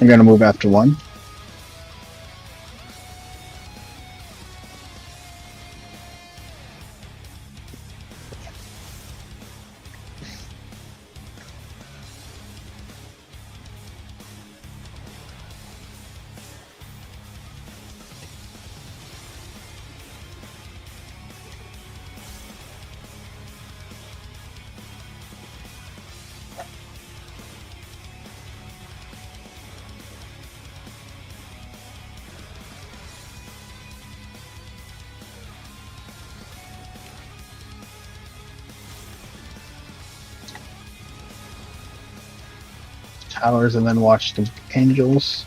I'm gonna move after one. Towers and then watch the angels.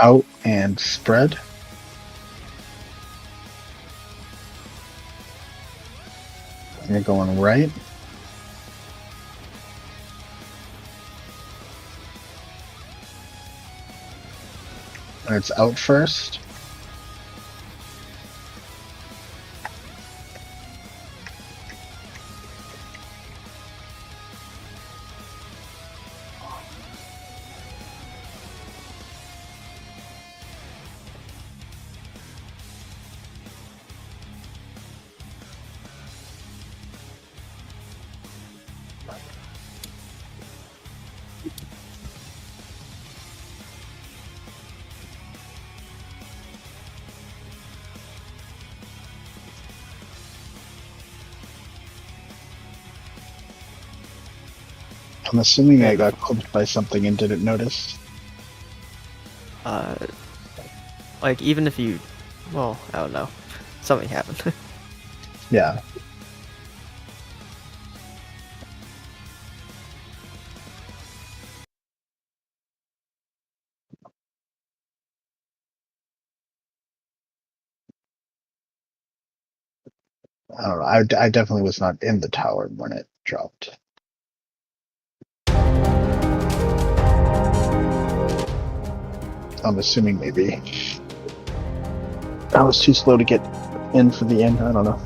Out and spread. And you're going right. And it's out first. I'm assuming I got clipped by something and didn't notice. Like, even if you... Well, I don't know. Something happened. Yeah. I don't know. I definitely was not in the tower when it dropped. I'm assuming maybe I was too slow to get in for the end. I don't know.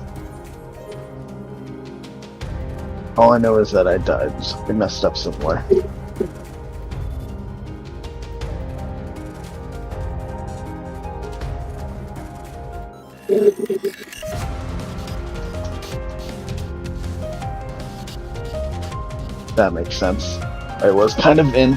All I know is that I died. Something messed up somewhere. That makes sense. I was kind of in.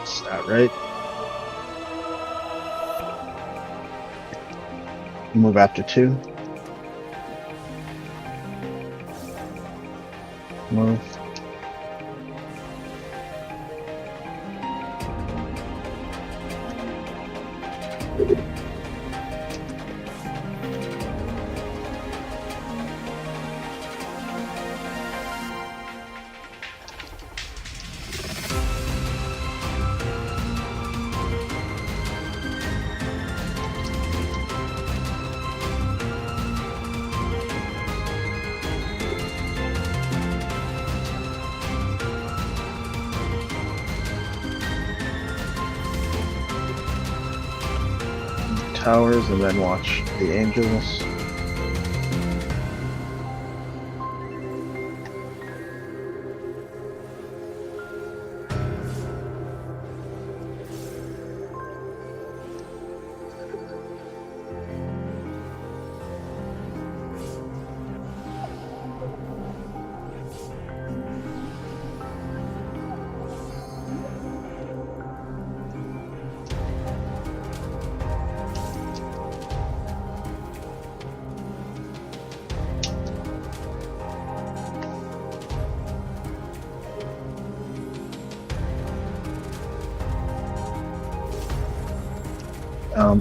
Start right. Move after two. Move. Towers and then watch the angels.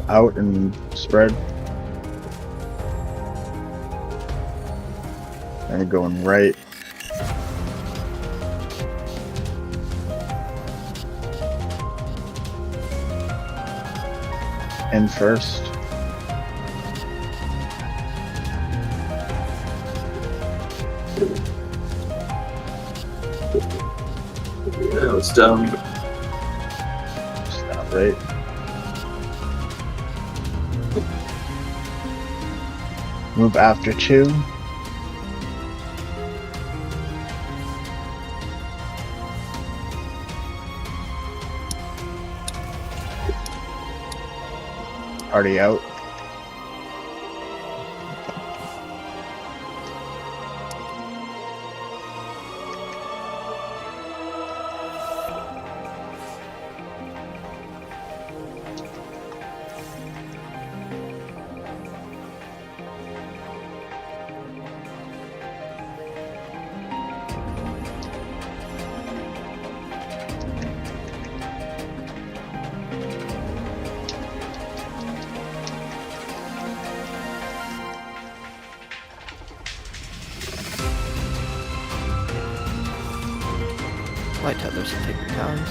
Out and spread. And we're going right. And first. No, it's down. Stop right. Move after 2. Party out. Light tether's take the towers.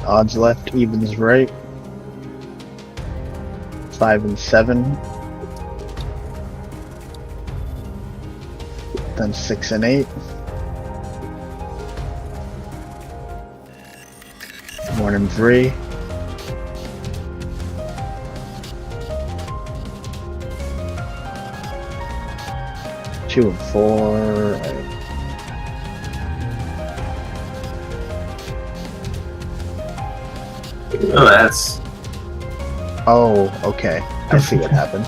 Odds left, evens right. 5 and 7. Then 6 and 8. 1 and 3. 2 and 4. Oh, that's. Oh, okay. I see what happened.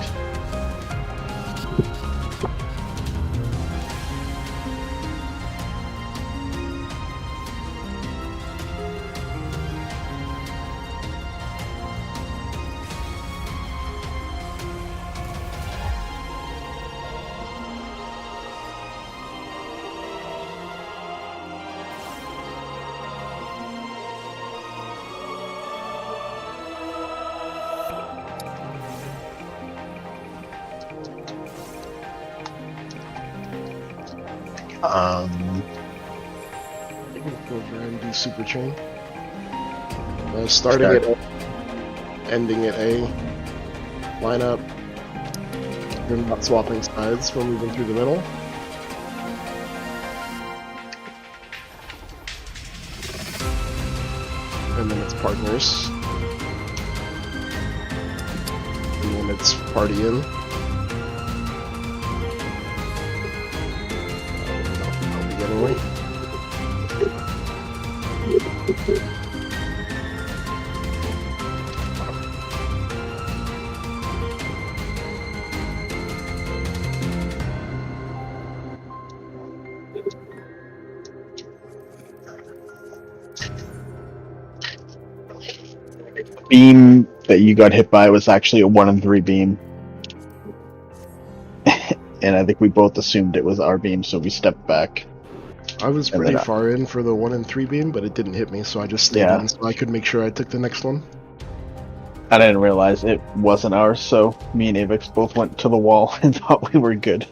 Go over and do super chain. Starting at A, ending at A. Line up. You're not swapping sides. We're moving through the middle. And then it's partners. And then it's party in. I'll be getting late. Beam that you got hit by was actually a 1 and 3 beam. And I think we both assumed it was our beam, so we stepped back. I was And pretty then far in for the 1 and 3 beam, but it didn't hit me, so I just stayed Yeah. in so I could make sure I took the next one. I didn't realize it wasn't ours, so me and Avix both went to the wall and thought we were good.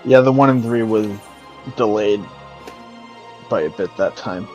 Yeah, the 1 and 3 was delayed by a bit that time.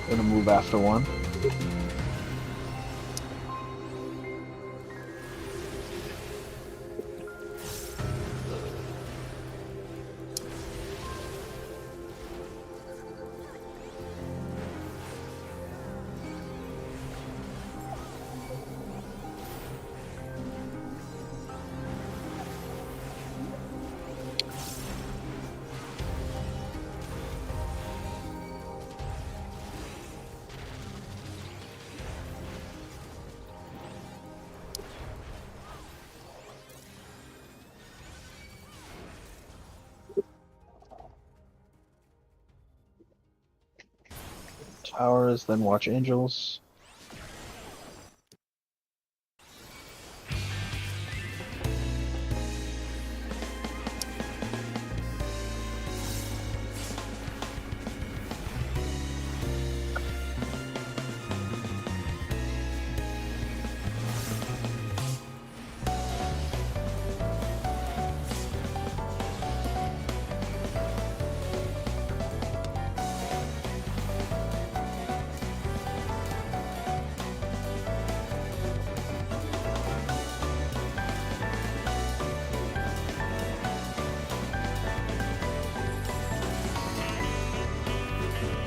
Gonna move after 1. Towers, then watch Angels.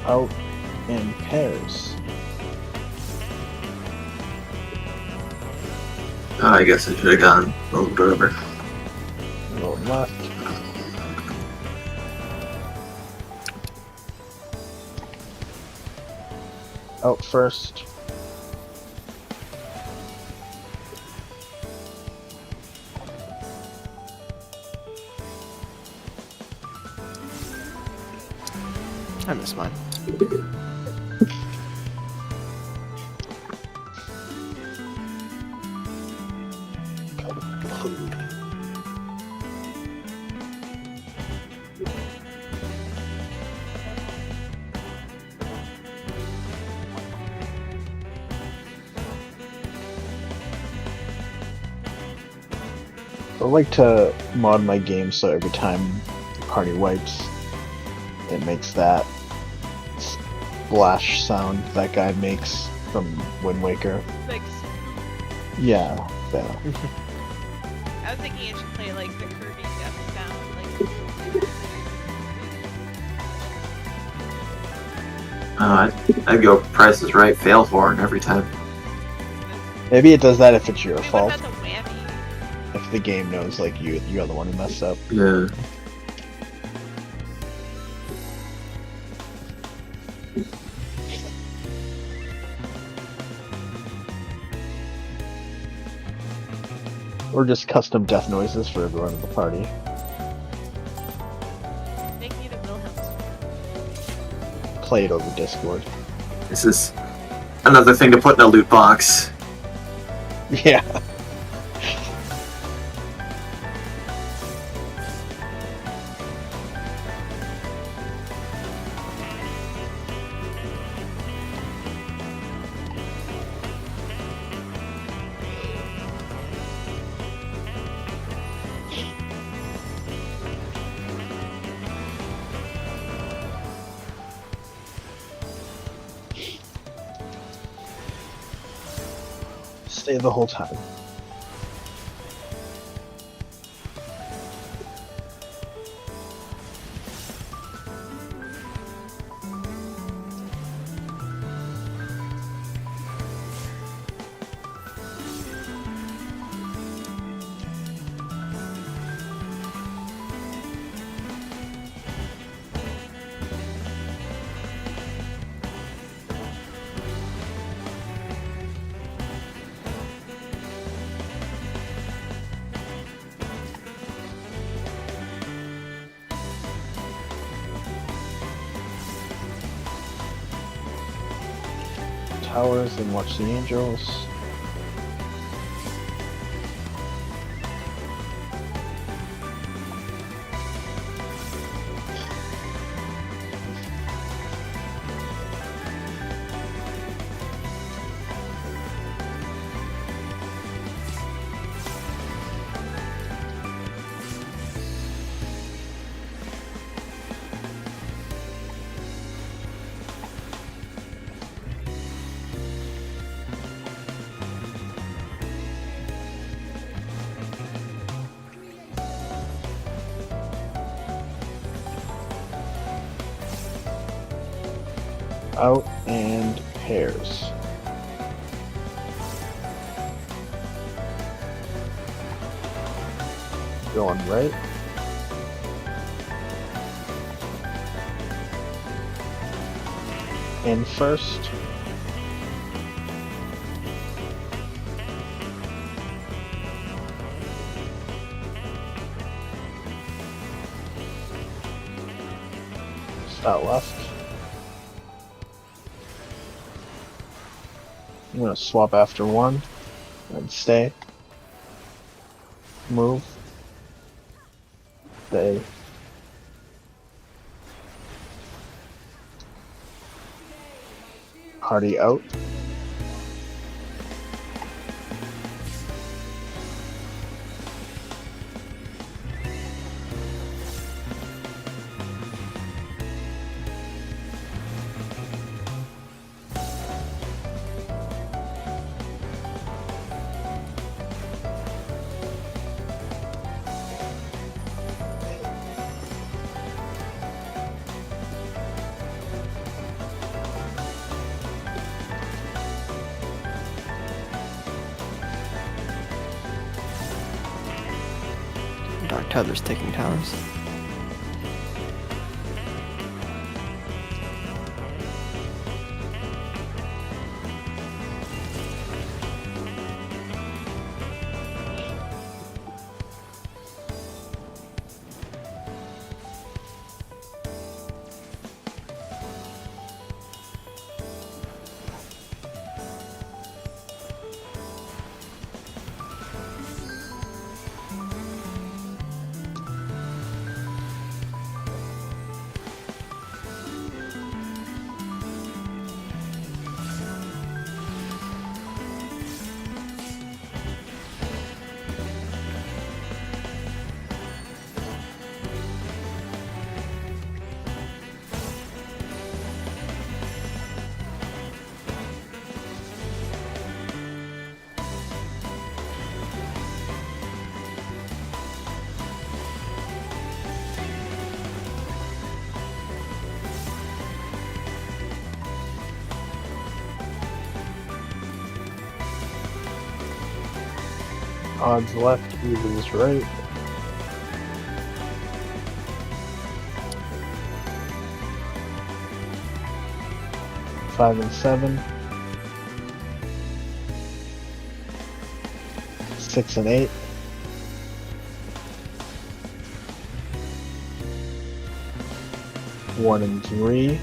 Out in pairs. Oh, I guess I should have gone a little bit over. Roll left. Out first. I missed mine. I like to mod my game so every time the party wipes, it makes that splash sound that guy makes from Wind Waker. Like, Yeah, yeah. I was thinking it should play like the Kirby death sound. I'd go Price is Right, fail forward every time. Maybe it does that if it's your What fault. about the whammy? If the game knows like you're the one who messed up. Yeah. Or just custom death noises for everyone in the party. Make me the Wilhelm. Play it over Discord. This is another thing to put in a loot box. Yeah. Stay the whole time. Towers and watch the angels. Out and pairs. Going right. In first. Start left. I'm gonna swap after one and stay. Move. Stay. Party out. Dark Tether's taking towers. Odds left, evens right. Five and seven. 6 and 8. 1 and 3.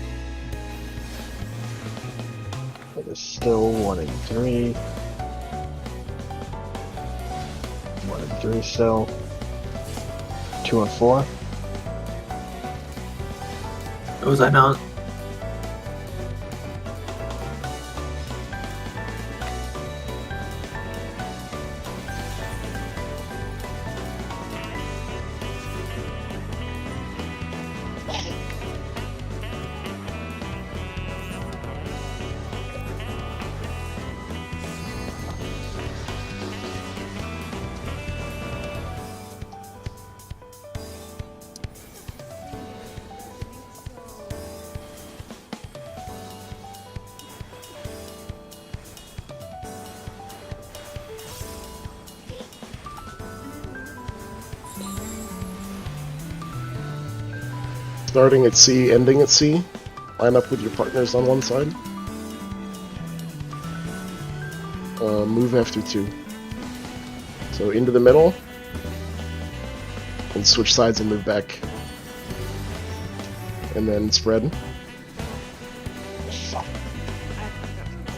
It is still 1 and 3. 1 and 3 still. 2 and 4. Was I not? Starting at C, ending at C. Line up with your partners on one side. Move after 2. So into the middle. And switch sides and move back. And then spread.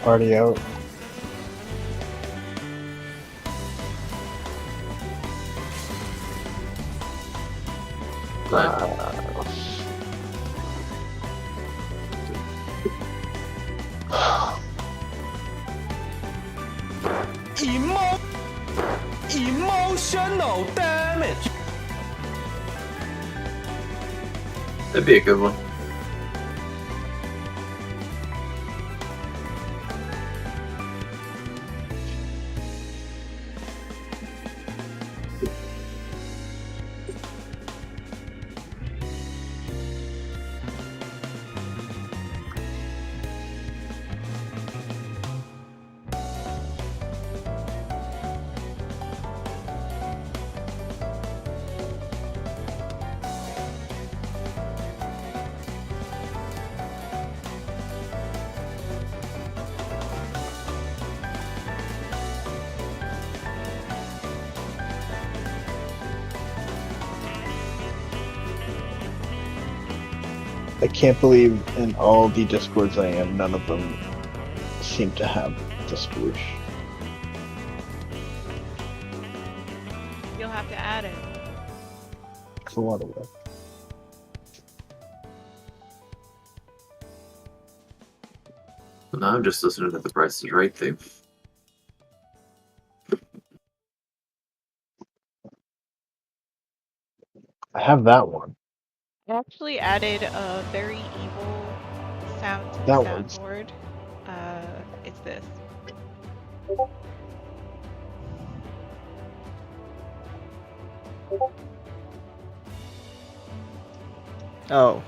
Party out. Emotional damage. That'd be a good one. I can't believe in all the discords I am, none of them seem to have the sploosh. You'll have to add it. It's a lot of work. No, I'm just listening to the Price is Right thing. I have that one. I actually added a very evil sound to the That one's- soundboard. It's this. Oh.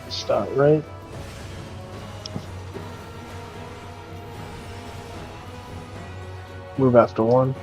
Start right. Move after 1.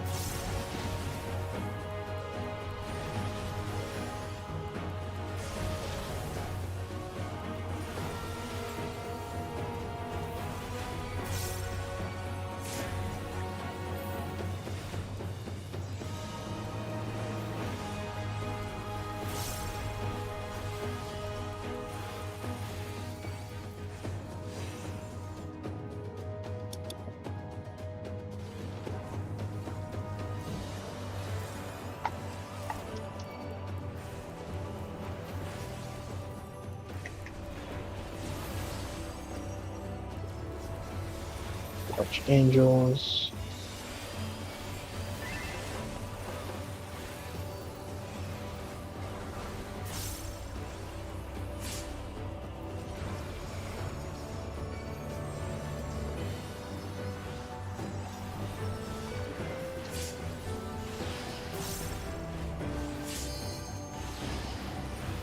Watch Angels.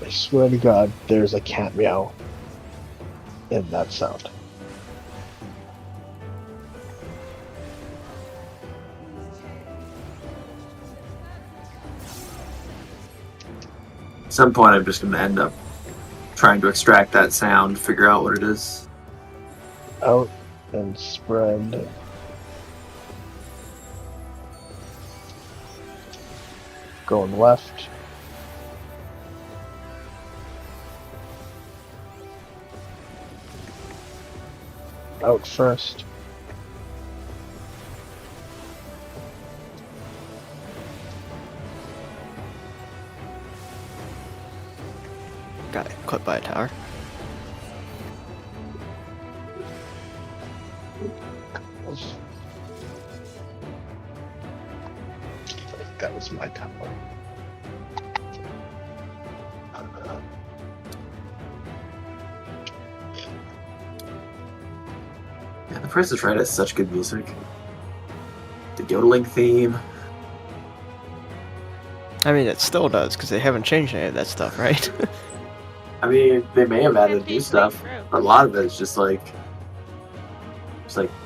I swear to God, there's a cat meow in that sound. At some point, I'm just going to end up trying to extract that sound, figure out what it is. Out and spread. Going left. Out first. Got clipped by a tower. That was my tower. Yeah, The Price is Right has such good music. The yodeling theme. I mean, it still does because they haven't changed any of that stuff, right? I mean, they may have added new Temptation stuff, Grove. but a lot of it is just like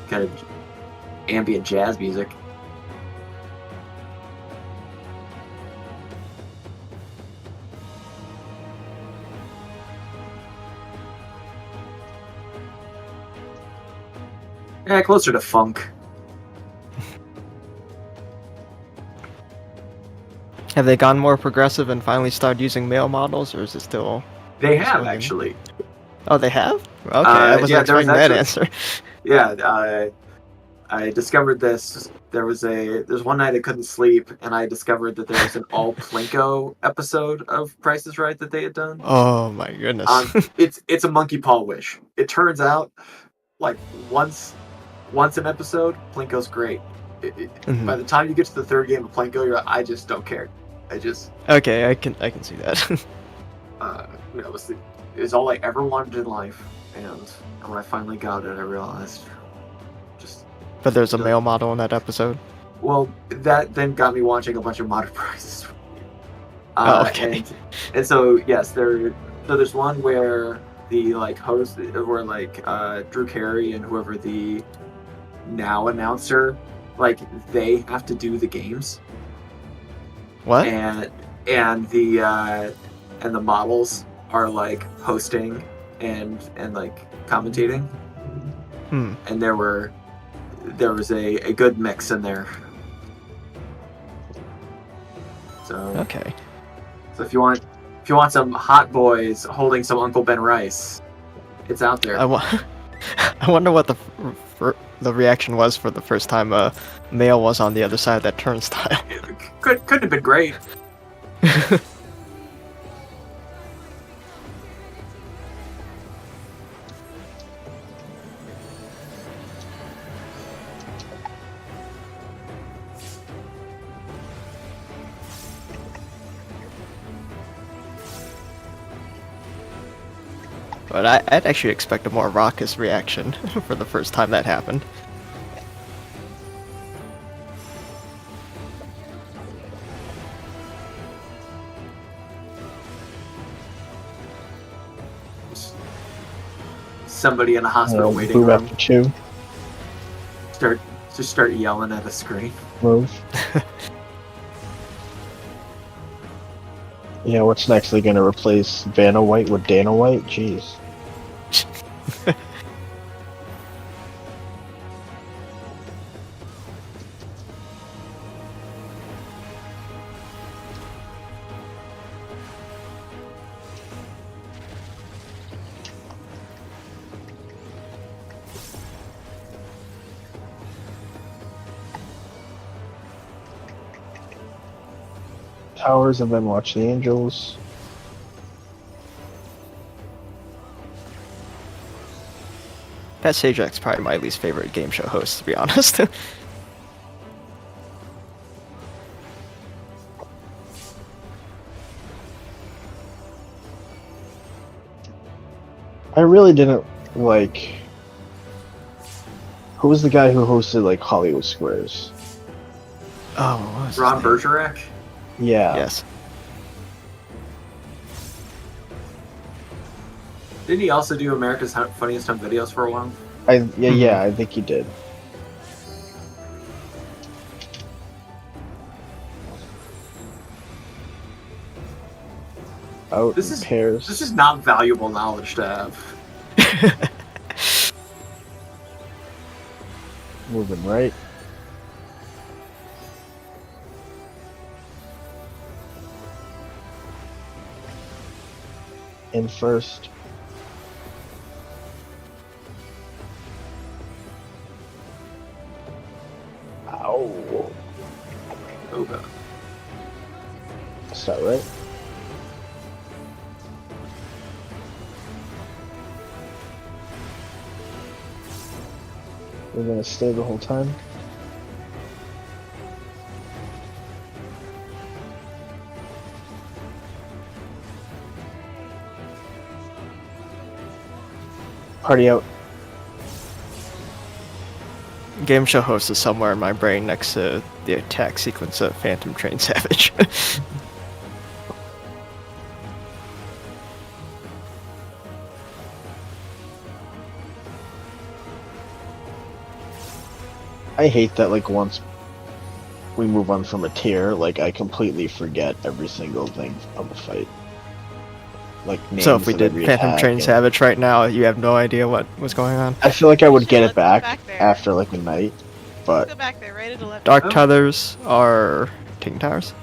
kind of ambient jazz music. Yeah, closer to funk. Have they gone more progressive and finally started using male models, or is it still? They have Swinging. actually. Oh, they have. Okay, I wasn't yeah, there was expecting that actually- answer. Yeah, I discovered this. There's one night I couldn't sleep, and I discovered that there was an all Plinko episode of Price is Right that they had done. Oh my goodness. It's a monkey paw wish. It turns out, like once an episode, Plinko's great. Mhm. By the time you get to the third game of Plinko, you're like, I just don't care. I just Okay, I can see that. it was all I ever wanted in life, and when I finally got it, I realized just But there's a male model in that episode. well, that then got me watching a bunch of Modern Prices. Oh, okay. And so yes, there's one where the host, where Drew Carey and whoever the now announcer, they have to do the games, What? and the models are hosting and commentating, and there was a good mix in there. So Okay. So if you want some hot boys holding some Uncle Ben Rice, it's out there. I wonder what the reaction was for the first time a male was on the other side of that turnstile. Couldn't have been great. But I'd actually expect a more raucous reaction for the first time that happened. Somebody in a hospital waiting Move room after 2. start yelling at a screen. Move. Yeah, what's next? They're gonna replace Vanna White with Dana White? Jeez. Towers and then watch the Angels. Pat Sajak's probably my least favorite game show host, to be honest. I really didn't like. Who was the guy who hosted like Hollywood Squares? Oh, what was Ron his name? Bergerac. Yeah. Yes. Didn't he also do America's Funniest Home Videos for a while? Yeah, I think he did. Out This in is- pairs. This is not valuable knowledge to have. Moving right. In first. Ow. Oh god. Start right. We're gonna stay the whole time. Party out. Game show host is somewhere in my brain next to the attack sequence of Phantom Train Savage. I hate that like once we move on from a tier, like I completely forget every single thing of a fight. Like names So if we of did every Phantom attack Train and- Savage right now, you have no idea what was going on. I feel like I would get Let's it go back back there. after like a night, but Go back there, right at 11. Dark Oh. Tethers are Ting Towers.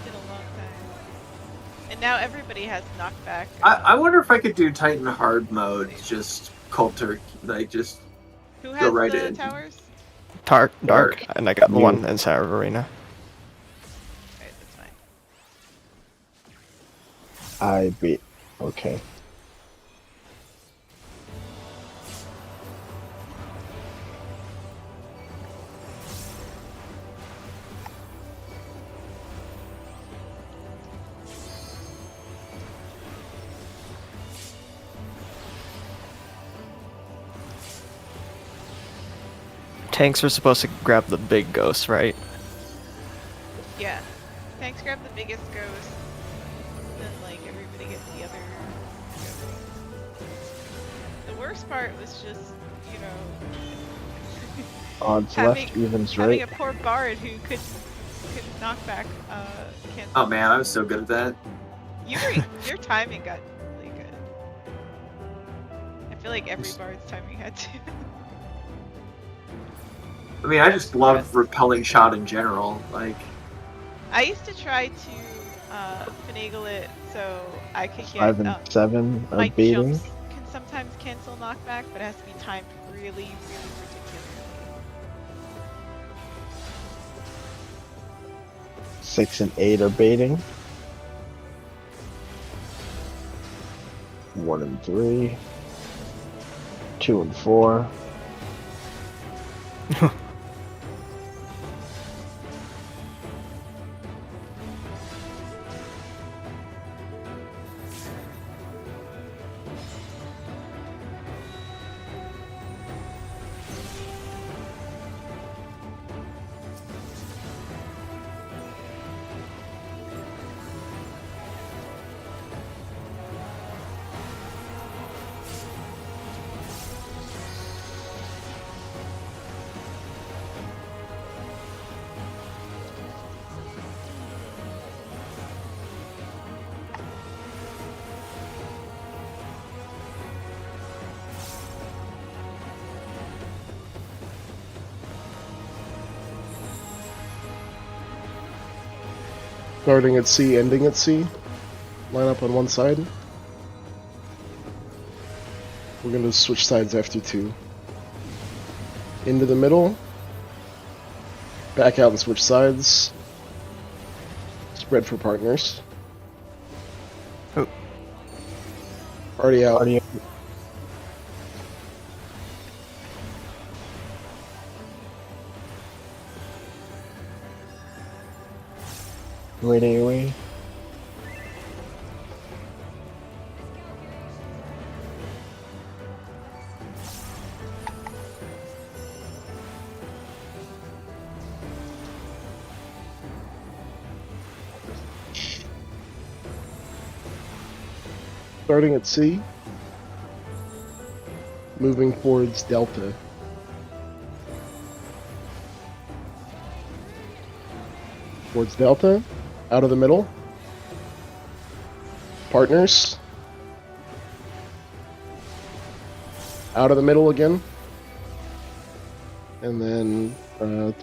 Been a long time. And now everybody has knockback. I wonder if I could do Titan hard mode, just cold turkey, like just Who has right the in. towers? Dark, Dark. and I got You. one inside of Arena. Alright, that's fine. I beat. Okay. Tanks are supposed to grab the big ghost, right? Yeah. Tanks grab the biggest ghost. Then, like, everybody gets the other ghost. The worst part was just, you know, Odds Having- left, evens having right. a poor bard who could knock back cancel. oh man, I was so good at that. Your timing got really good. I feel like every bard's timing had to. I mean, I just love repelling shot in general. Like, I used to try to finagle it so I could get 5 and 7 are my beating. jumps can sometimes cancel knockback, but it has to be timed really, really ridiculously. 6 and 8 are baiting. 1 and 3. 2 and 4. Starting at C, ending at C. Line up on one side. We're gonna switch sides after 2. Into the middle. Back out and switch sides. Spread for partners. Oh. Already out. Party out. Great AoE. Starting at C. Moving towards Delta. Towards Delta. Out of the middle. Partners. Out of the middle again. And then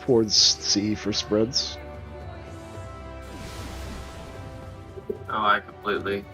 towards C for spreads. Oh, I completely.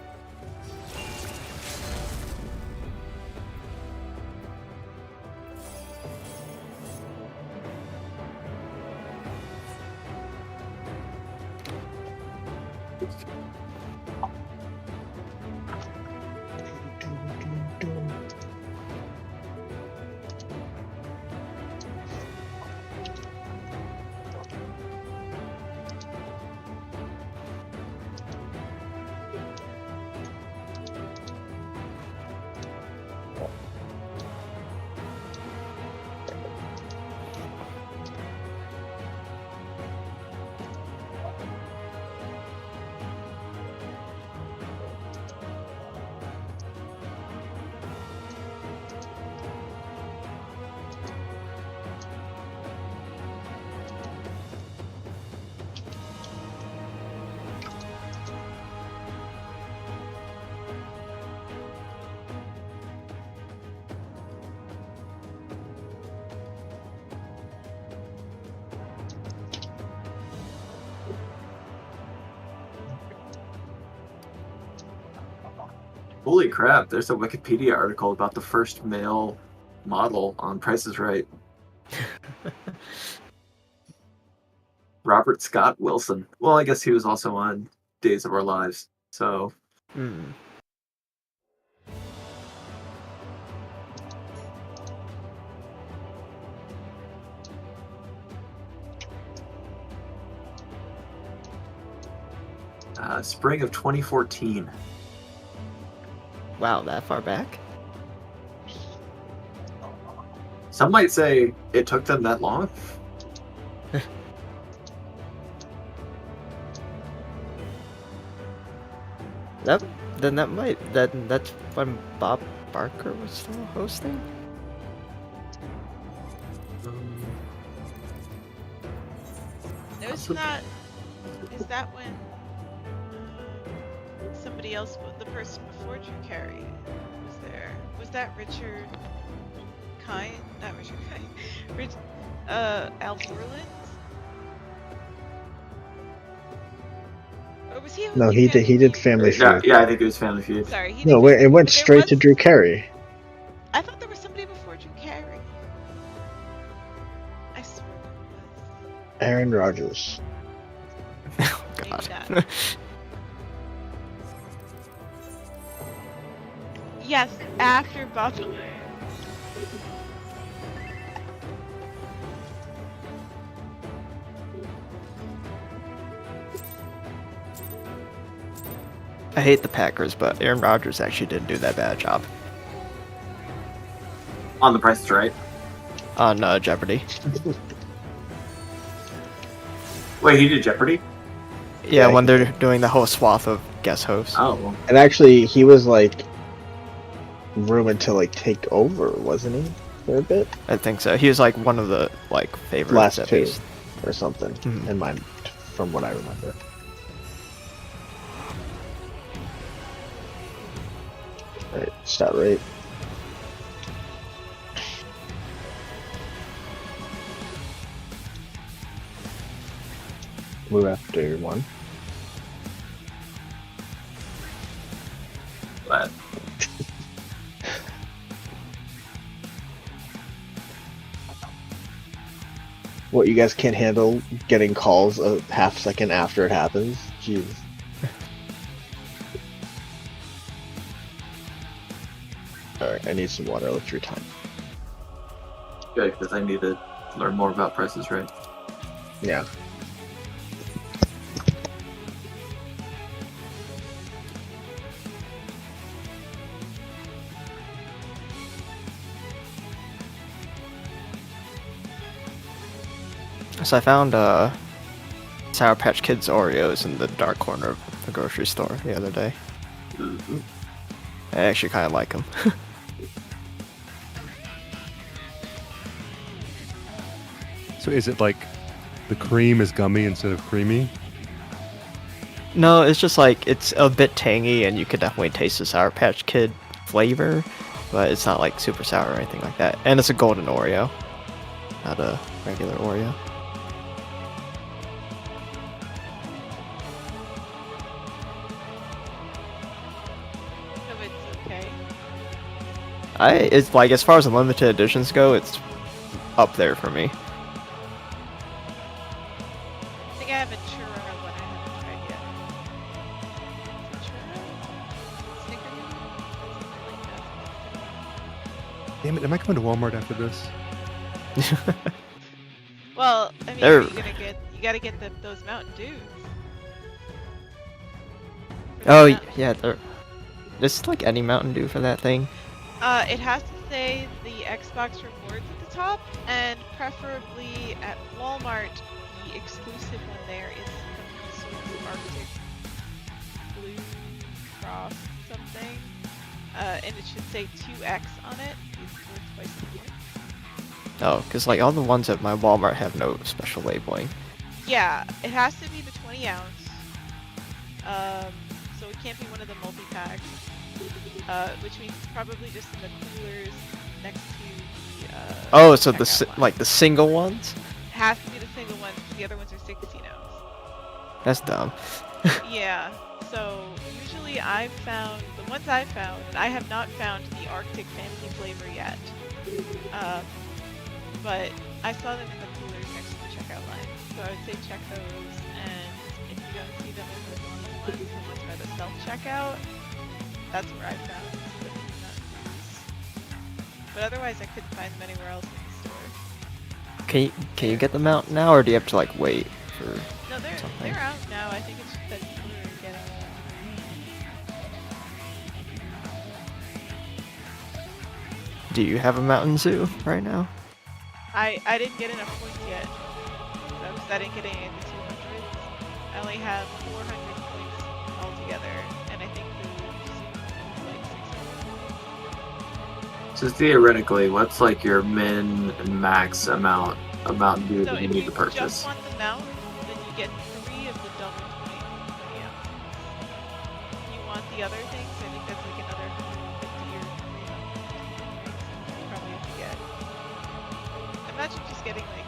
Holy crap, there's a Wikipedia article about the first male model on Price is Right. Robert Scott Wilson. Well, I guess he was also on Days of Our Lives, so... Hmm. Spring of 2014. Wow, that far back? Some might say it took them that long. That's when Bob Barker was still hosting? No, it's not. Is that when somebody else, the person before Drew Carey, was there? Was that Richard Kind? Not Richard Kind. Al Borland? Or was he? No, he did Family Feud. Yeah, I think it was Family Feud. Sorry, he No, did. wait, it went There straight to was- Drew Carey. I thought there was somebody before Drew Carey. I swear there was. Aaron Rodgers. Oh Maybe god. not. Yes, after Bob. I hate the Packers, but Aaron Rodgers actually didn't do that bad a job On The Price is Right. on Jeopardy. Wait, he did Jeopardy? Yeah, Yeah, when they're doing the whole swath of guest hosts. Oh, well. And actually, he was like rumored to like take over, wasn't he? For a bit, I think so. He was like one of the like favorites last at two least. or something. Mhm. In my, from what I remember. Right, stat rate. Move after one. But What, you guys can't handle getting calls a half second after it happens? Jeez. Alright, I need some water. Let's retime. good, because I need to learn more about Price is Right. Yeah. So I found Sour Patch Kids Oreos in the dark corner of the grocery store the other day. I actually kind of like them. So is it like the cream is gummy instead of creamy? No, it's just like it's a bit tangy, and you could definitely taste the Sour Patch Kid flavor, but it's not like super sour or anything like that. And it's a golden Oreo, not a regular Oreo. So it's okay. It's like, as far as the limited editions go, it's up there for me. I think I have a churro one I haven't tried yet. Is it churro? Snickers? Something like that. Damn it! Am I coming to Walmart after this? Well, I mean, They're- you're gonna get, you gotta get those Mountain Dews. Oh Yeah. yeah, there's like any Mountain Dew for that thing. It has to say the Xbox rewards at the top, and preferably at Walmart, the exclusive one there is some sort of Arctic Blue Cross something. And it should say 2X on it. It's worth twice a year. Oh, because like all the ones at my Walmart have no special labeling. Yeah, it has to be the 20 ounce. So it can't be one of the multi-packs. Which means it's probably just in the coolers next to the, Oh, so the checkout line. like the single ones? It has to be the single ones, 'cause the other ones are 16 ounce. That's dumb. Yeah, so usually I've found, the ones I've found, I have not found the Arctic Fancy flavor yet. But I saw them in the coolers next to the checkout line. So I would say check those, and if you don't see them in the normal ones, the ones by the self-checkout, that's where I found the Mountain Dews. But otherwise I couldn't find them anywhere else in the store. Can you get them out now, or do you have to like wait for? No, Something. they're out now. I think it's just that people are getting them. Do you have a Mountain Zoo right now? I didn't get enough points yet. So I didn't get any of the 200s. I only have 400 points altogether, and I think the zoo is like 600. So theoretically, what's like your min and max amount of Mountain Dew So that you if need you to purchase? just want the mount, then you get 3 of the double 20 ounces. If you want the other things, I think that's like another 150 or 300 you probably have to get. Imagine just getting like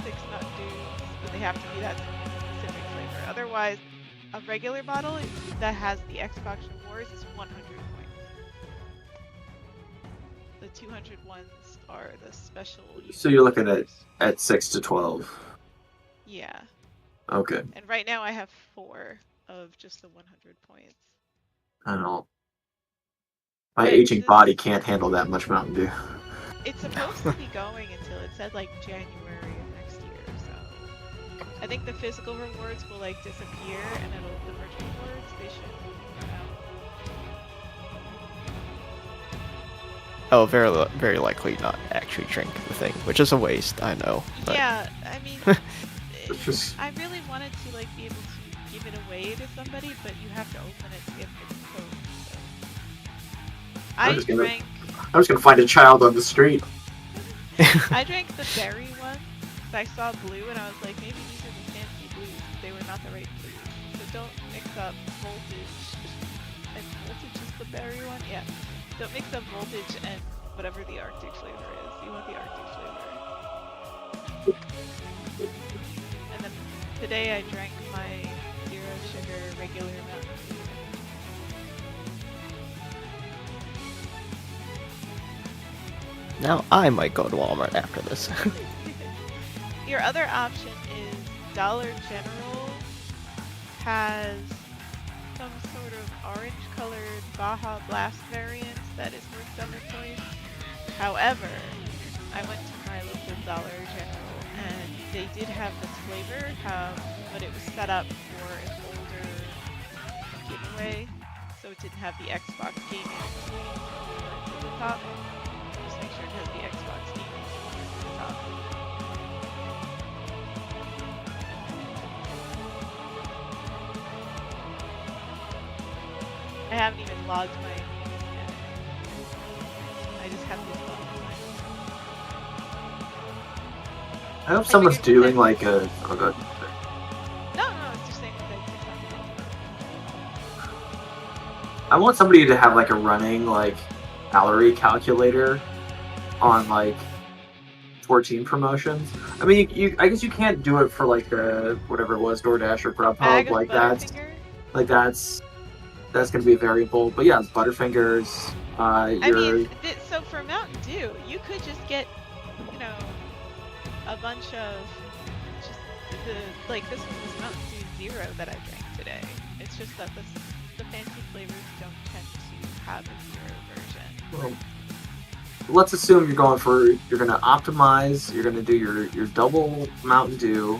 6 Mountain Dews, but they have to be that specific flavor. Otherwise, a regular bottle that has the Xbox rewards is 100 points. The 200 ones are the special. So you're looking flavors. at 6 to 12. Yeah. Okay. And right now I have 4 of just the 100 points. I don't know. My Right, aging this- body can't handle that much Mountain Dew. It's supposed to be going until it said like January of next year, so I think the physical rewards will like disappear and the virtual rewards they should run out. Oh, very likely not actually drink the thing, which is a waste. I know. But Yeah, I mean, It's just I really wanted to like be able to give it away to somebody, but you have to open it to get the code. So. I'm I just gonna- drank. I'm just gonna find a child on the street. I drank the berry one. So I saw blue and I was like, maybe these are the fancy blues. They were not the right blues. So don't mix up voltage. And voltage is the berry one? Yeah. Don't mix up voltage and whatever the Arctic flavor is. You want the Arctic flavor. And then today I drank my 0 sugar regular Mountain Dew. now I might go to Walmart after this. Your other option is Dollar General has some sort of orange colored Baja Blast variant that is worth 7 points. However, I went to my local Dollar General and they did have this flavor, but it was set up for an older giveaway, so it didn't have the Xbox gaming experience at the top. Just make sure it has the Xbox gaming experience at the top. I haven't even logged my yet. I just have this log. I hope someone's figured doing that- like a. Oh god. No, it's just saying that I did something. I want somebody to have like a running like calorie calculator on like 14 promotions. I mean, I guess you can't do it for like whatever it was, DoorDash or Bag Grubhub. of Like Butterfinger? that's gonna be a variable. But yeah, Butterfingers. I Your mean, so for Mountain Dew, you could just get, you know, a bunch of just like this one was Mountain Dew Zero that I drank today. It's just that the fancy flavors don't tend to have a zero version. well, let's assume you're gonna optimize. You're gonna do your double Mountain Dew.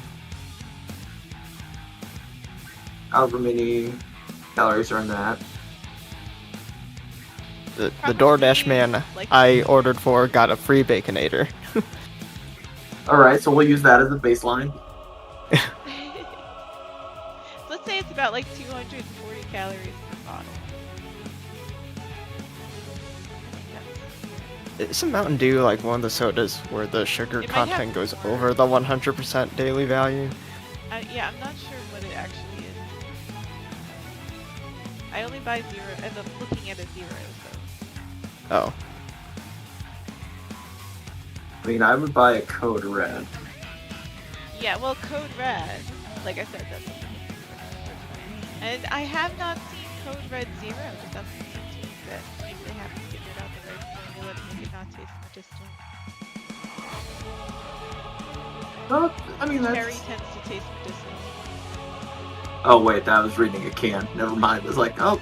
However many calories are in that. The Probably, DoorDash man like- I ordered for got a free Baconator. All right, so we'll use that as a baseline. Let's say it's about like 240 calories per bottle. Isn't Mountain Dew like one of the sodas where the sugar It might have content goes more. over the 100% daily value? Yeah, I'm not sure what it actually is. I only buy zero, end up looking at a zero, so. Oh. I mean, I would buy a Code Red. Yeah, well, Code Red, like I said, that's something. And I have not seen Code Red Zero. That's something that they haven't figured out the right formula to make it not taste medicinal. Well, I mean, that's... Cherry tends to taste medicinal. Oh wait, I was reading a can. Never mind. It was like, oh,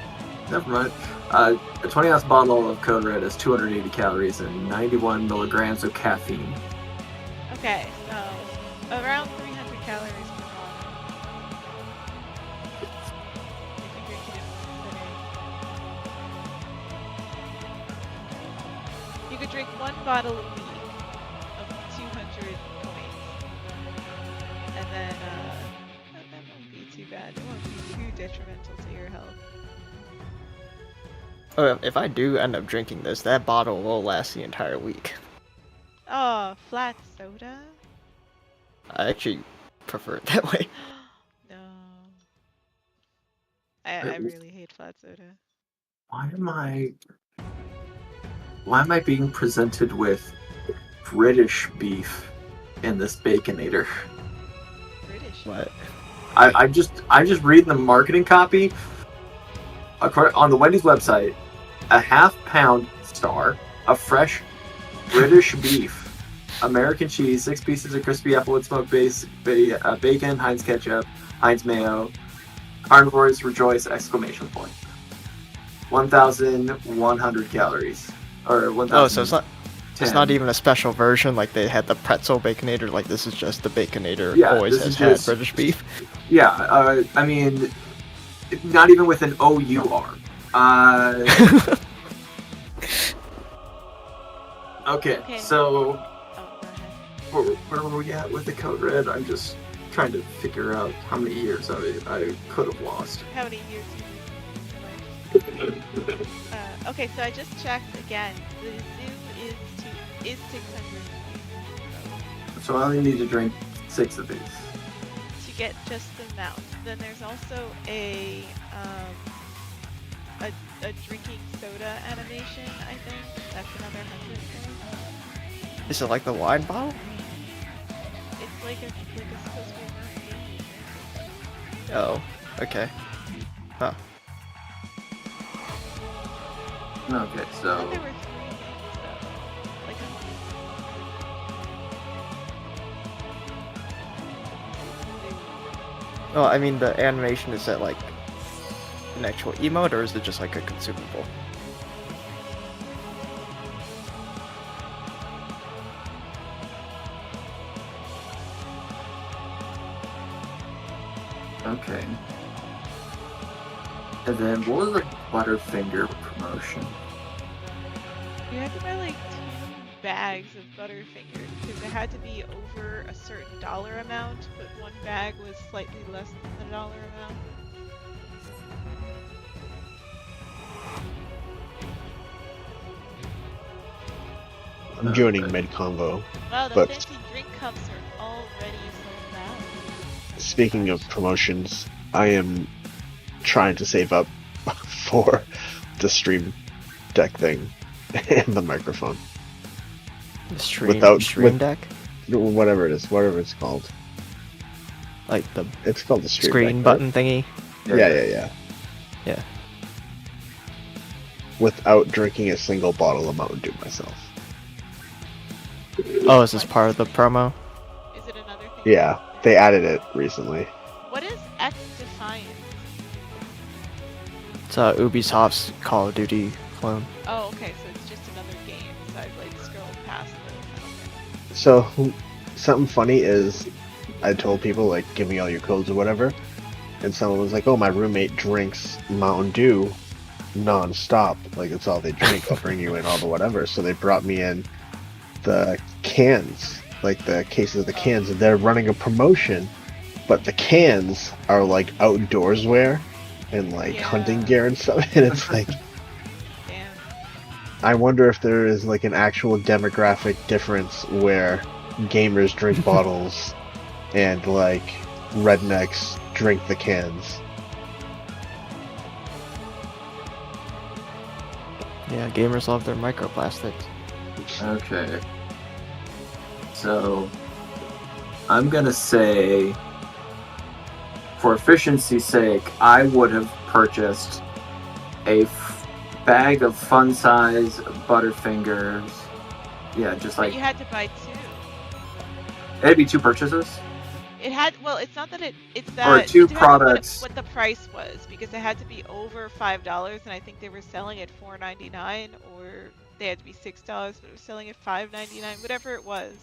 never mind. A 20-ounce bottle of Code Red has 280 calories and 91 milligrams of caffeine. Okay, so around 300 calories per bottle. If you drink it in one sitting. You could drink one bottle a week of 200 points. And then, that won't be too bad. It won't be too detrimental to your health. Oh, if I do end up drinking this, that bottle will last the entire week. Oh, flat soda? I actually prefer it that way. No. I really hate flat soda. Why am I being presented with British beef in this Baconator? British. What? I'm just reading the marketing copy. On the Wendy's website, a half-pound star of fresh British beef, American cheese, 6 pieces of crispy applewood smoked bacon, Heinz ketchup, Heinz mayo. Carnivores rejoice! Exclamation point. 1,100 calories, or 1,000. Oh, so it's not even a special version like they had the pretzel Baconator. Like this is just the Baconator. Yeah, always this has is had just- British beef. Yeah, I mean, not even with an OUR. Okay, Okay. so Oh, go ahead. where were we at with the Code Red? I'm just trying to figure out how many years I could have lost. How many years do you need in your life? Okay, so I just checked again. The zoo is 600 So I only need to drink 6 of these. to get just the mount. Then there's also a drinking soda animation. I think that's another 100 points. Is it like the wine bottle? It's like a supposed to be a Oh, okay. Huh. Okay, I thought so there were 3 things though. Like Oh, I mean the animation, is that like an actual emote or is it just like a consumable? okay. And then what was the Butterfinger promotion? you had to buy like 2 bags of Butterfingers because it had to be over a certain dollar amount, but one bag was slightly less than the dollar amount. I'm joining mid convo. Wow, the But- fancy drink cups are already sold out. Speaking of promotions, I am trying to save up for the stream deck thing and the microphone. Stream with- deck, Whatever it is, whatever it's called. like the It's called the stream screen deck, button thingy. Yeah. Yeah. Without drinking a single bottle of Mountain Dew myself. Oh, is this part of the promo? Is it another thing? Yeah, they added it recently. What is X Defiance? It's Ubisoft's Call of Duty clone. Oh, okay, so it's just another game. So I've like scrolled past it. So, something funny is, I told people, like, give me all your codes or whatever, and someone was like, oh, my roommate drinks Mountain Dew non-stop. Like, it's all they drink. I'll bring you in all the whatever. So they brought me in the cans, like the cases of the cans, and they're running a promotion, but the cans are like outdoors wear and like Yeah. hunting gear and stuff, and it's like, Damn. I wonder if there is like an actual demographic difference where gamers drink bottles and like rednecks drink the cans. Yeah, gamers love their microplastics. Okay. So, I'm gonna say, for efficiency's sake, I would have purchased a bag of fun size Butterfingers. Yeah, just But like you had to buy two. it'd be 2 purchases. It had, well, it's not that it's that. Or it 2 depends on products. What the price was, because it had to be over $5, and I think they were selling at $4.99, or they had to be $6, but it was selling at $5.99, whatever it was.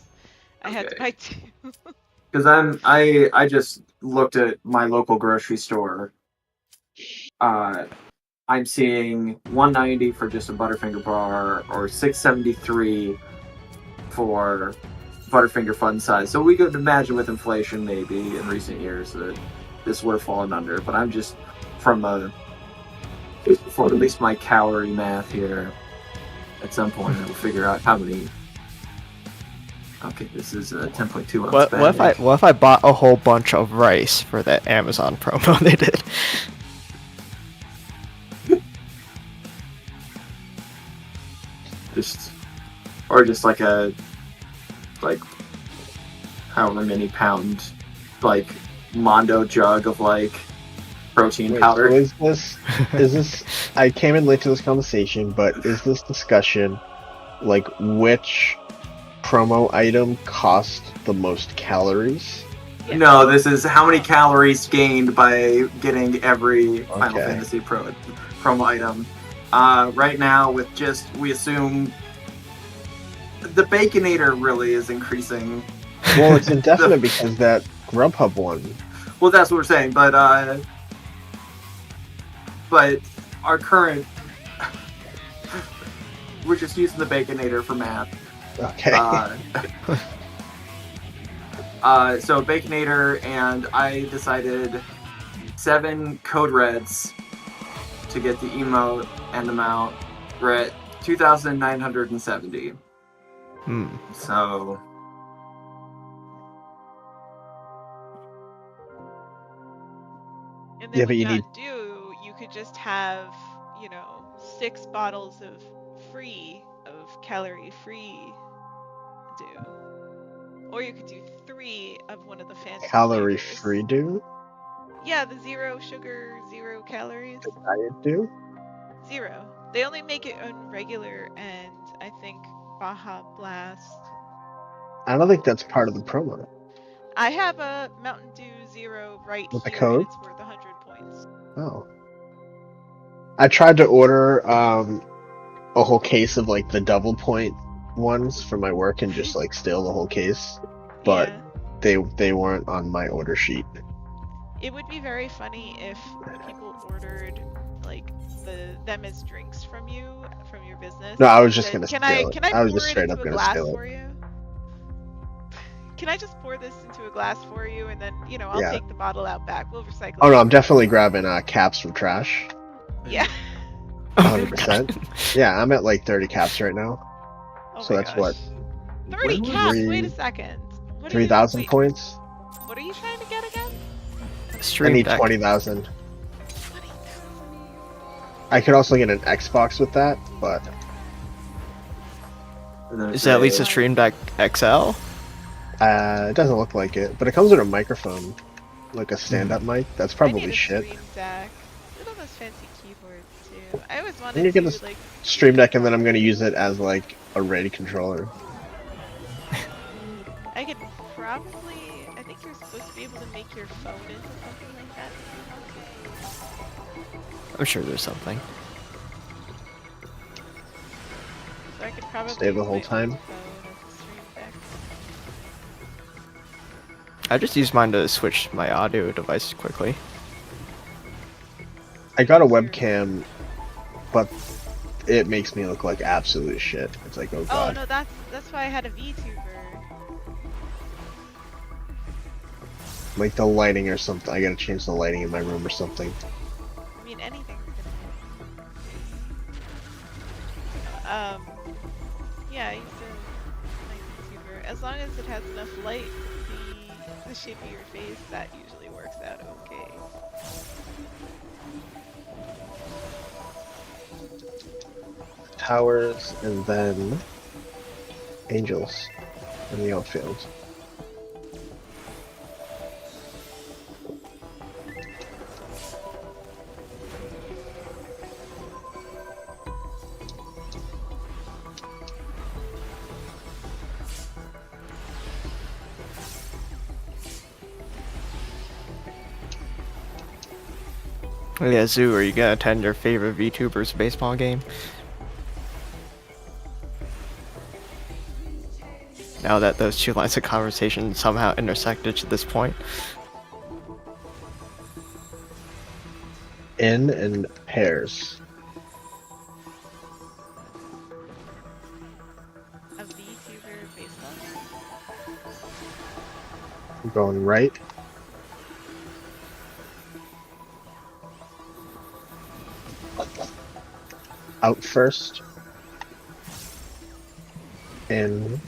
I had to Okay. buy 2. Because I just looked at my local grocery store. I'm seeing $1.90 for just a Butterfinger bar, or $6.73 for Butterfinger fun size. So we could imagine with inflation, maybe in recent years, that this would have fallen under. But I'm just for at least my calorie math here. At some point, I will figure out how many. Okay, this is a 10.2 ounce What bag. if I bought a whole bunch of rice for that Amazon promo they did? Just like however many pound Mondo jug of protein Wait, powder. so is this I came in late to this conversation, but is this discussion like which promo item cost the most calories? No, this is how many calories gained by getting every Final Okay. Fantasy promo item. Right now, with we assume the Baconator really is increasing. Well, it's indefinite because that Grubhub one. Well, that's what we're saying, but our current, we're just using the Baconator for math. Okay. So Baconator, and I decided 7 code reds to get the emote and the mount. We're at 2,970. So And Yeah, then but what you you need- do, you could just have, 6 bottles of calorie-free Dew. Or you could do 3 of one of the fancy Calorie flavors. free do? Yeah, the 0 sugar, 0 calories. Diet do? 0. They only make it on regular and I think Baja Blast. I don't think that's part of the promo. I have a Mountain Dew 0 right With the here, code? and it's worth 100 points. Oh. I tried to order a whole case of the double point ones for my work and just steal the whole case, but Yeah. they weren't on my order sheet. It would be very funny if people ordered them as drinks from your business. No, I was just Said, gonna Can steal I it. can I I was pour just it straight into up a gonna glass steal it. for you? Can I just pour this into a glass for you and then I'll Yeah. take the bottle out back. We'll recycle. Oh it. no, I'm definitely grabbing caps from trash. Yeah. 100%. Yeah, I'm at 30 caps right now. Oh So my that's gosh. 30 When caps. was- Wait a second. What are 3,000 wait, points. What are you trying to get again? I Stream need Deck. 20,000. 20,000. I could also get an Xbox with that, but And then Is that at least a Nice. Stream Deck XL? it doesn't look like it. But it comes with a microphone, like a stand-up mic. That's I probably need a shit. Stream Deck. Look at those fancy keyboards too. I always I wanted need to to get this- like. Stream Deck, and then I'm gonna use it as like a RAID controller. I could probably. I think you're supposed to be able to make your phone into something like that. I'm sure there's something. So I could probably. Stay the use whole my time? old phone as a Stream Deck. I just use mine to switch my audio devices quickly. I got a webcam, but it makes me look like absolute shit. It's like, oh Oh god. no, that's why I had a VTuber. Like the lighting or something. I gotta change the lighting in my room or something. I mean, anything's gonna. Yeah, I used to like VTuber. As long as it has enough light to see the shape of your face, that usually works out okay. Towers, and then Angels in the outfield. Oh yeah, Zoo, are you gonna attend your favorite VTuber's baseball game? Now that those two lines of conversation somehow intersected to this point. In pairs. A VTuber baseball game? I'm going right. Out first. In.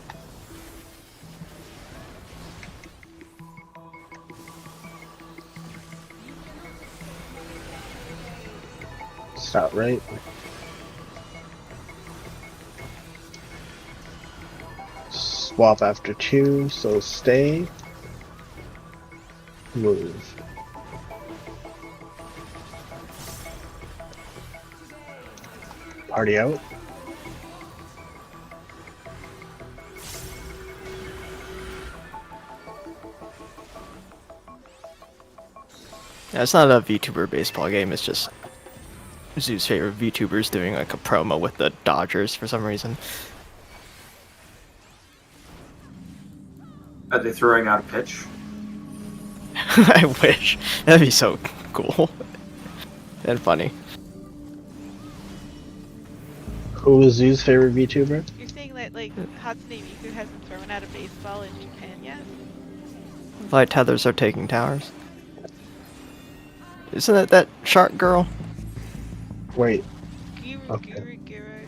Start right. Swap after 2, so stay. Move. Party out. Yeah, it's not a VTuber baseball game, it's just Zoo's favorite VTubers doing like a promo with the Dodgers for some reason. Are they throwing out a pitch? I wish. That'd be so cool. And funny. Who is Zoo's favorite VTuber? You're saying that like Hatsune Miku hasn't thrown out a baseball in Japan yet? Light tethers are taking towers. Isn't it that shark girl? Wait, Guru, Okay. Guru, Guru,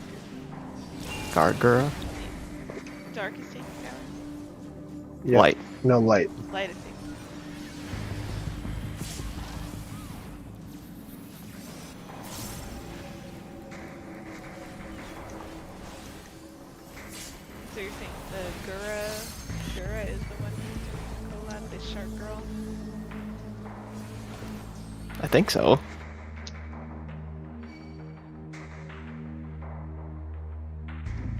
Gargura? Dark is taking towers. yeah. Light. No light. Light is taking. So you're saying the Gura is the one who's doing the collab, this shark girl? I think so.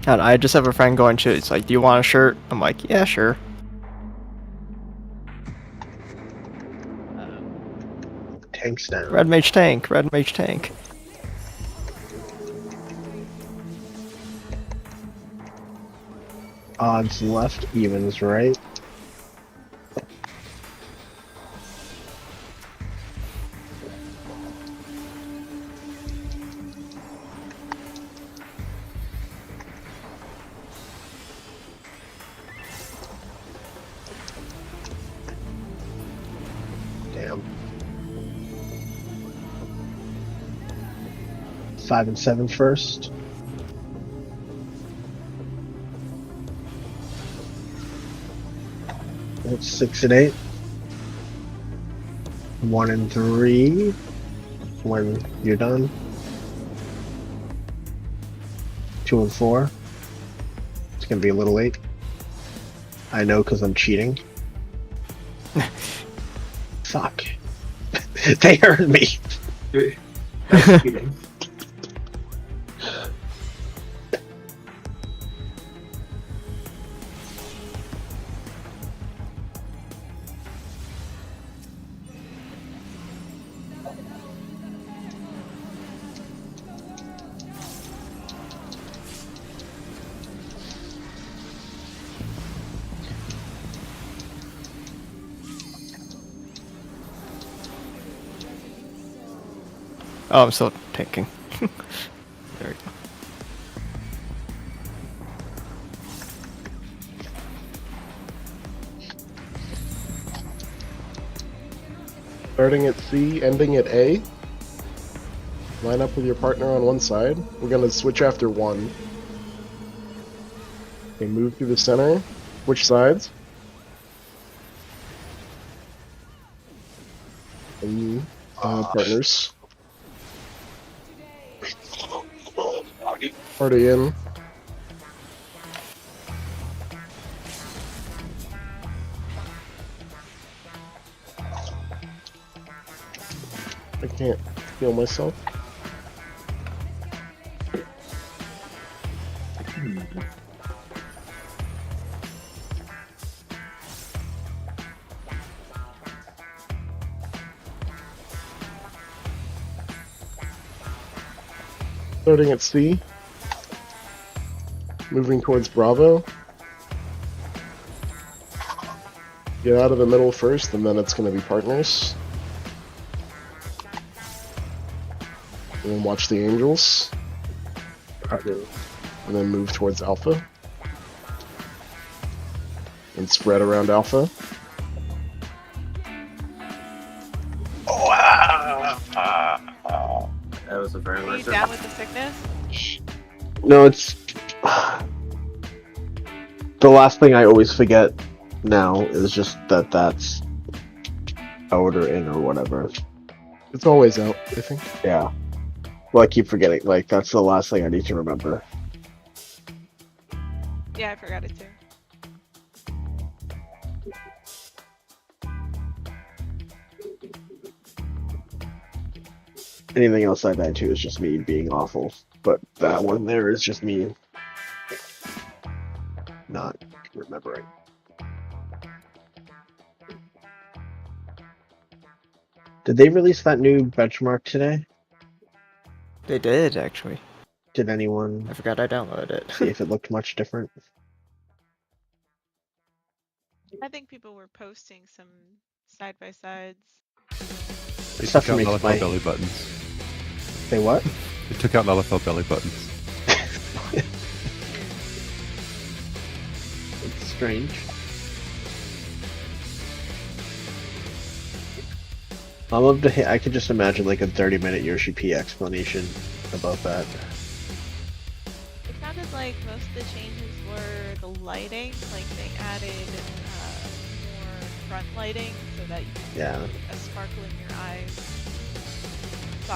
And I just have a friend going to, it's like, do you want a shirt? I'm like, yeah, sure. Tanks down. Red Mage Tank, Red Mage Tank. Odds left, evens right. Damn. 5 and 7 first. It's 6 and 8. 1 and 3. When you're done. 2 and 4. It's gonna be a little late. I know because I'm cheating. Fuck. They heard me. That's cheating. Oh, I'm still tanking. There we go. Starting at C, ending at A. Line up with your partner on one side. We're gonna switch after 1. Okay, move through the center. Switch sides. And partners. Party in. I can't feel myself. Starting at C. Moving towards Bravo. Get out of the middle first, and then it's going to be partners. And then watch the Angels. And then move towards Alpha. And spread around Alpha. That was a very Are you nice. down with the sickness? No, it's the last thing I always forget now is just that that's out or in or whatever. It's always out, I think. Yeah. Well, I keep forgetting. Like, that's the last thing I need to remember. Yeah, I forgot it too. Anything outside that too is just me being awful. But that one there is just me not remembering. Did they release that new benchmark today? They did, actually. Did anyone I forgot I downloaded it. see if it looked much different? I think people were posting some side by sides. They Stuff took out makes Lalafell my- belly buttons. Say what? They took out Lalafell belly buttons. It's strange. I love to hit. I could just imagine like a 30-minute Yoshi P explanation about that. It sounded like most of the changes were the lighting, like they added more front lighting so that you can Yeah. see a sparkle in your eyes.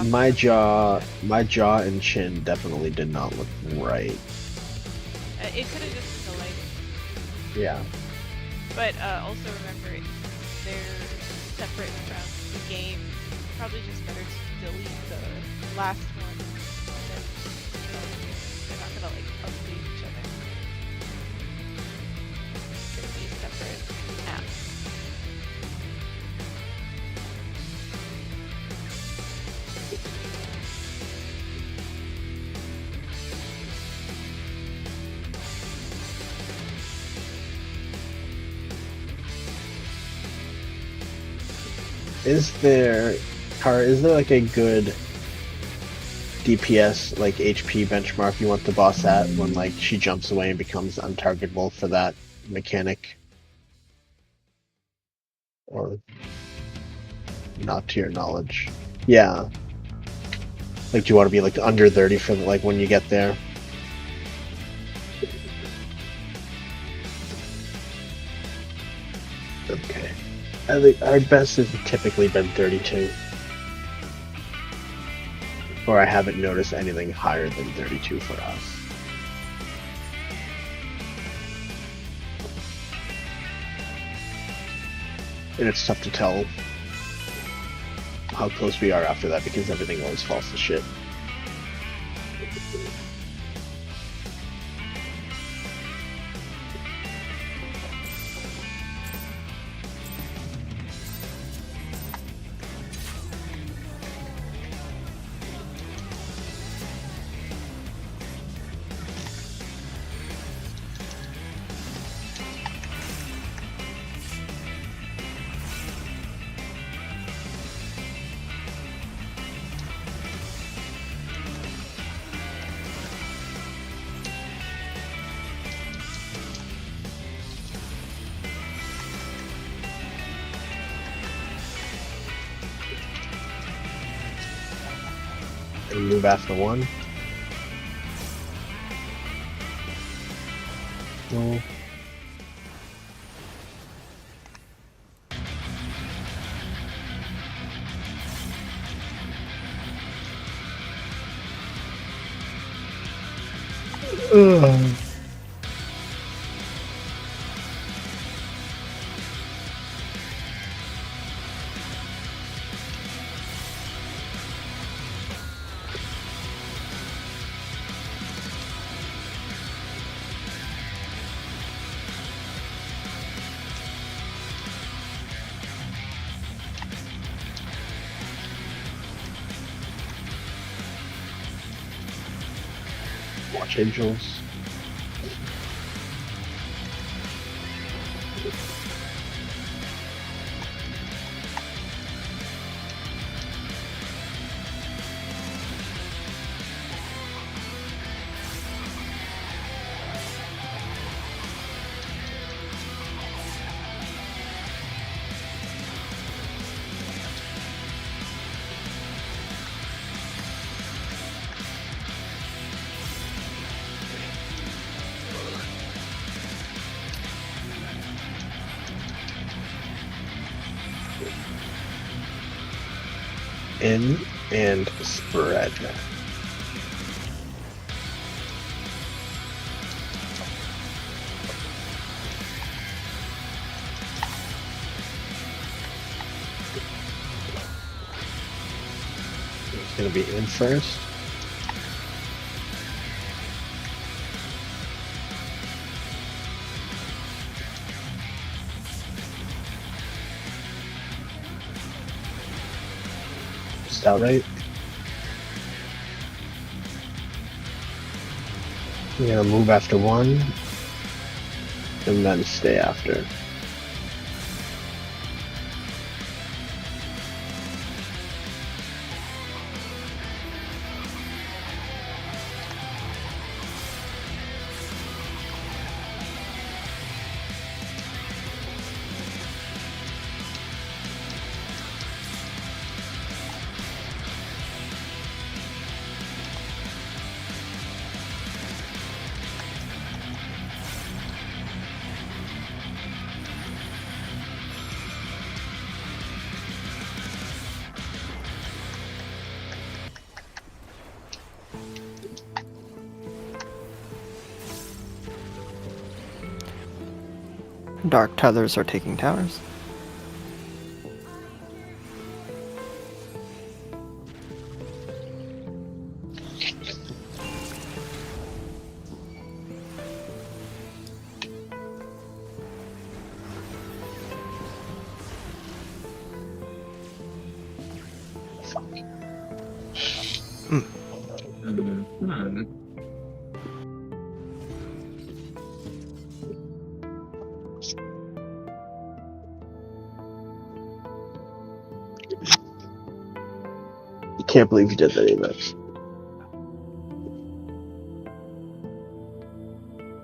My jaw and chin definitely did not look right. It could have just been the lighting. Yeah. But also remember, they're separate from the game. Probably just better to delete the last one. And then, they're not gonna like update each other. It's gonna be a separate app. Is there like a good DPS like HP benchmark you want the boss at when like she jumps away and becomes untargetable for that mechanic? Or not to your knowledge? Yeah. Like, do you want to be like under 30 for like when you get there? Okay. I think our best has typically been 32. Or I haven't noticed anything higher than 32 for us. And it's tough to tell how close we are after that because everything always falls to shit. And move after one. No. Ugh. Watch Angels. In and spread. It's going to be in first. Stout right. We're going to move after one and then stay after. Dark tethers are taking towers. Can't believe you did that, Avex.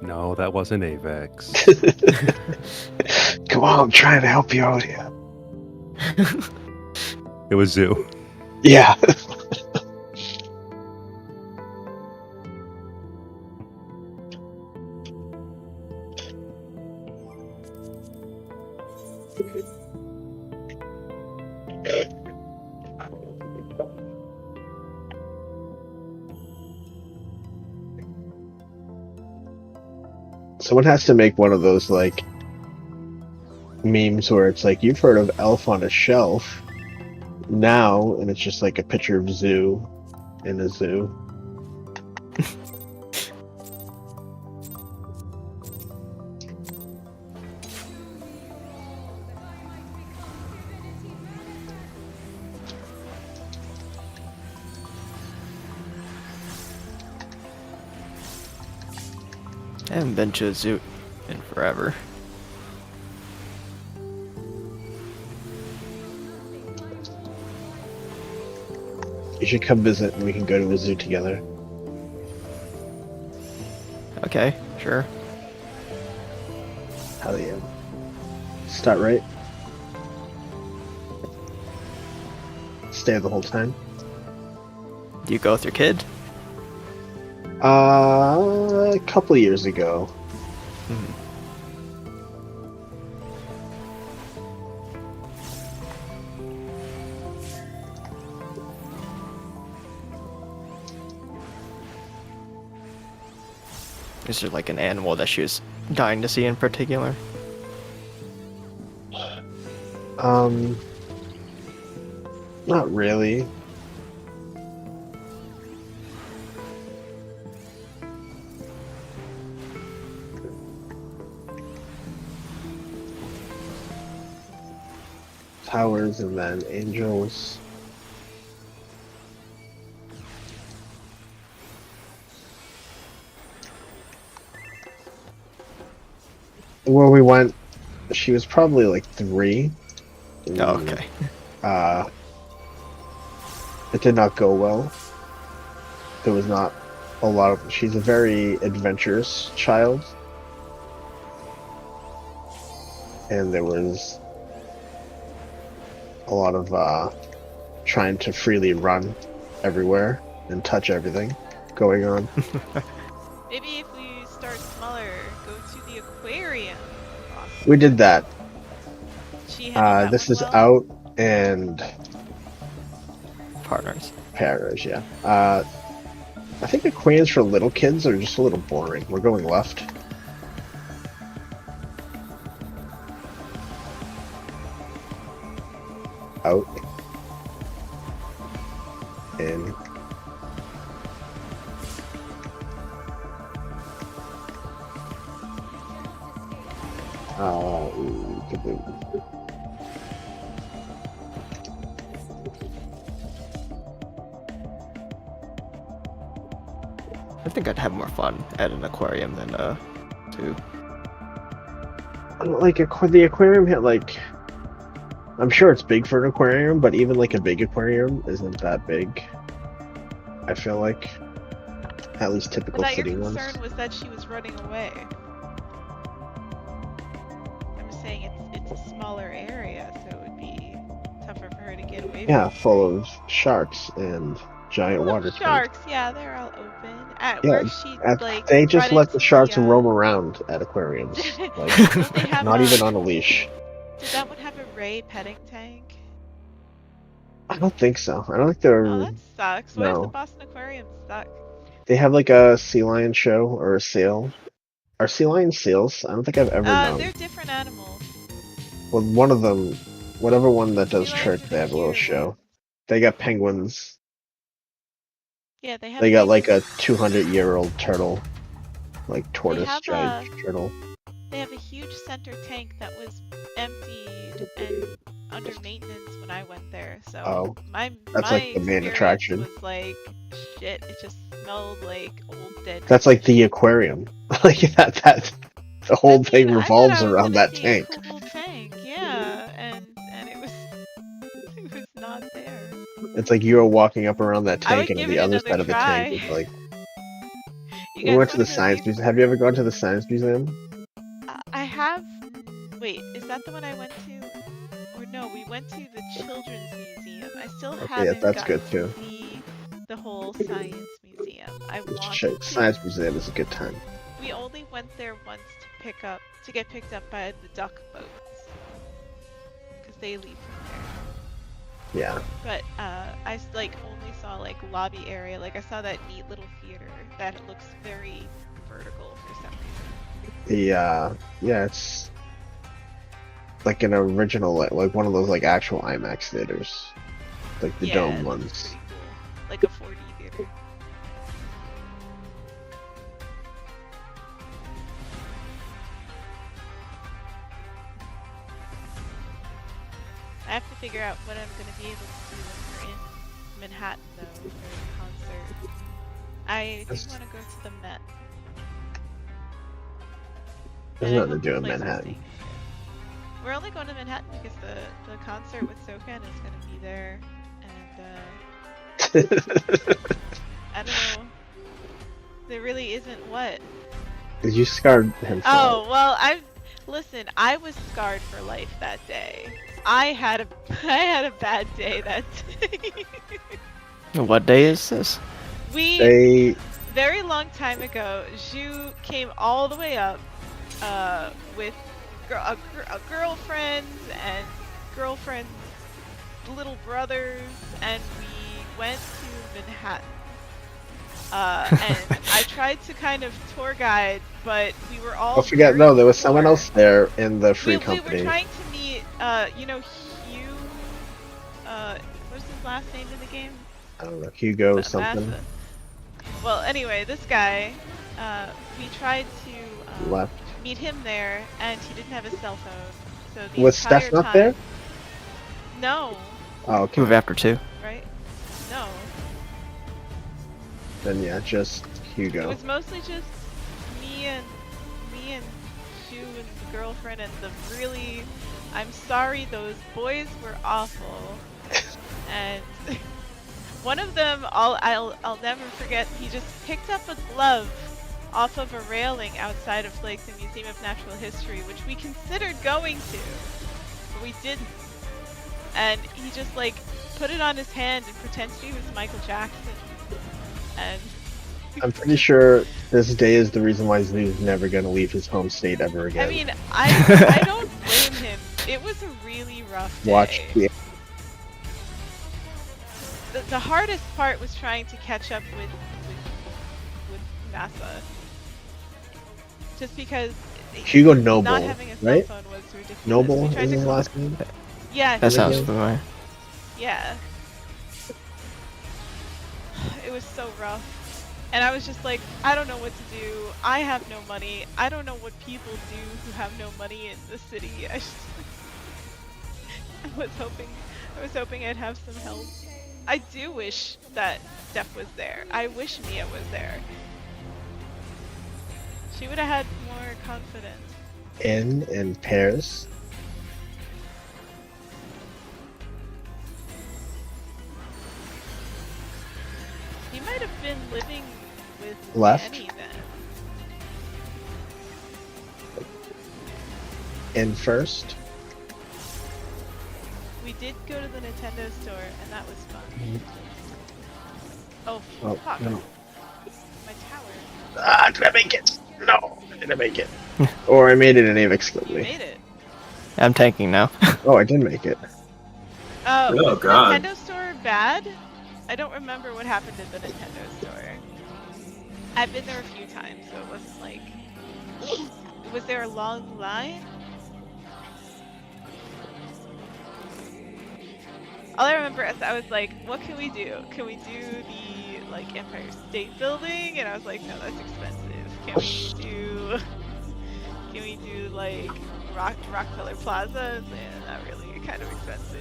No, that wasn't Avex. Come on, I'm trying to help you out here. It was Zoo. Yeah. Someone has to make one of those like memes where it's like you've heard of Elf on a Shelf now, and it's just like a picture of Zoo in a zoo. I haven't been to a zoo in forever. You should come visit and we can go to a zoo together. Okay, sure. Hell yeah. Start right. Stay the whole time. Do you go with your kid? A couple years ago. Is there like an animal that she was dying to see in particular? Not really. Towers and then angels. Where we went, she was probably like 3. Oh, okay. It did not go well. There was not a lot of. She's a very adventurous child, and there was a lot of trying to freely run everywhere and touch everything going on. Maybe if we start smaller, go to the aquarium. We did that. She handled that This one is well? out and Partners. Paris, yeah. I think aquariums for little kids are just a little boring. We're going left. Out. In. Kaboom. I think I'd have more fun at an aquarium than zoo. Like the aquarium had like, I'm sure it's big for an aquarium, but even like a big aquarium isn't that big. I feel like, at least But typical that your city ones. concern was that she was running away. I'm just saying it's a smaller area, so it would be tougher for her to get away Yeah, from. full of sharks and giant Full of water tanks. sharks, yeah, they're all open. Yeah, Where she like They just run let the into sharks the, roam around at aquariums. Like, Don't they have not even on a leash. Did that one have a Ray petting tank? I don't think so. I don't think they're. Oh, that sucks. Why does the no. Boston Aquarium suck? They have like a sea lion show or a sail. Are sea lions seals? I don't think I've ever known. They're different animals. Well, one of them, whatever one that does Sea lions trick, are they have a little cute. show. They got penguins. Yeah, they have. They got like penguins. a 200-year-old turtle, like tortoise have giant turtle. They have a huge center tank that was emptied and under maintenance when I went there. So Oh, my that's my like the main experience attraction. was like shit. It just smelled like old dead. That's like the aquarium. Like that. The whole I mean, thing I thought revolves I was around gonna that see a tank. cool tank, yeah, and it was it was not there. It's like you were walking up around that I would tank, and on give the it other another side of the tank try. is like. You We guys went to the wanna go science leave? museum. Have you ever gone to the science museum? I have. Wait, is that the one I went to? Or no, we went to the Children's Museum. I still Okay, haven't that's gotten good too. to see the whole science museum. I Just wanted check. to. Science museum is a good time. We only went there once to get picked up by the duck boats. they leave from there. Yeah. But I like only saw like lobby area. Like I saw that neat little theater that looks very vertical for some reason. Yeah, it's like an original, like one of those like actual IMAX theaters, like the Yeah, dome it looks ones. pretty cool. Like a 4D theater. I have to figure out what I'm gonna be able to do when we're in Manhattan though for the concert. I do That's- want to go to the Met. There's And I nothing to hope do the in place we're Manhattan. staying is. We're only going to Manhattan because the concert with Sokan is gonna be there, and I don't know. There really isn't what. You scarred him. For Oh well, listen. I was scarred for life that day. I had a bad day that day. What day is this? We They very long time ago, Zhu came all the way up with a girlfriend and girlfriend's little brothers, and we went to Manhattan. And I tried to kind of tour guide, but we were all. Oh, forget. very No, there was someone poor. else there in the free We company. were trying to meet, you know, Hugh. What's his last name in the game? I don't know, Hugo Ma- something Massa. Well, anyway, this guy, we tried to left. meet him there, and he didn't have a cell phone. So the Was entire Steph not time- there? No, Oh, okay. Move after 2. right? No. Then yeah, just It Hugo. was mostly just me and Shu and the girlfriend and the really. I'm sorry, those boys were awful. And one of them, I'll never forget. He just picked up a glove off of a railing outside of like the Museum of Natural History, which we considered going to, but we didn't. And he just like put it on his hand and pretended he was Michael Jackson. And I'm pretty sure this day is the reason why Zoo's never gonna leave his home state ever again. I mean, I don't blame him. It was a really rough day. Watch the The hardest part was trying to catch up with NASA. Just because Hugo Noble, not having a cell right? phone was ridiculous. Noble We tried is to his call- last name. Yeah, That sounds Yeah. familiar. yeah. It was so rough. And I was just like, I don't know what to do. I have no money. I don't know what people do who have no money in the city. I was hoping I'd have some help. I do wish that Steph was there. I wish Mia was there. She would have had more confidence. In Paris. He might have been living with Left? Annie then. In first. We did go to the Nintendo store, and that was fun. Oh, Oh fuck. no. My tower. Ah, did I make it? No, I didn't make it. Or I made it in Avix You quickly. made it. I'm tanking now. Oh, I did make it. Oh, Was God. the Nintendo store bad? I don't remember what happened at the Nintendo store. I've been there a few times, so it wasn't like... Was there a long line? All I remember is I was like, what can we do? Can we do the, like, Empire State Building? And I was like, no, that's expensive. Can we do, like, Rockefeller Plaza? Yeah, not really. Kind of expensive.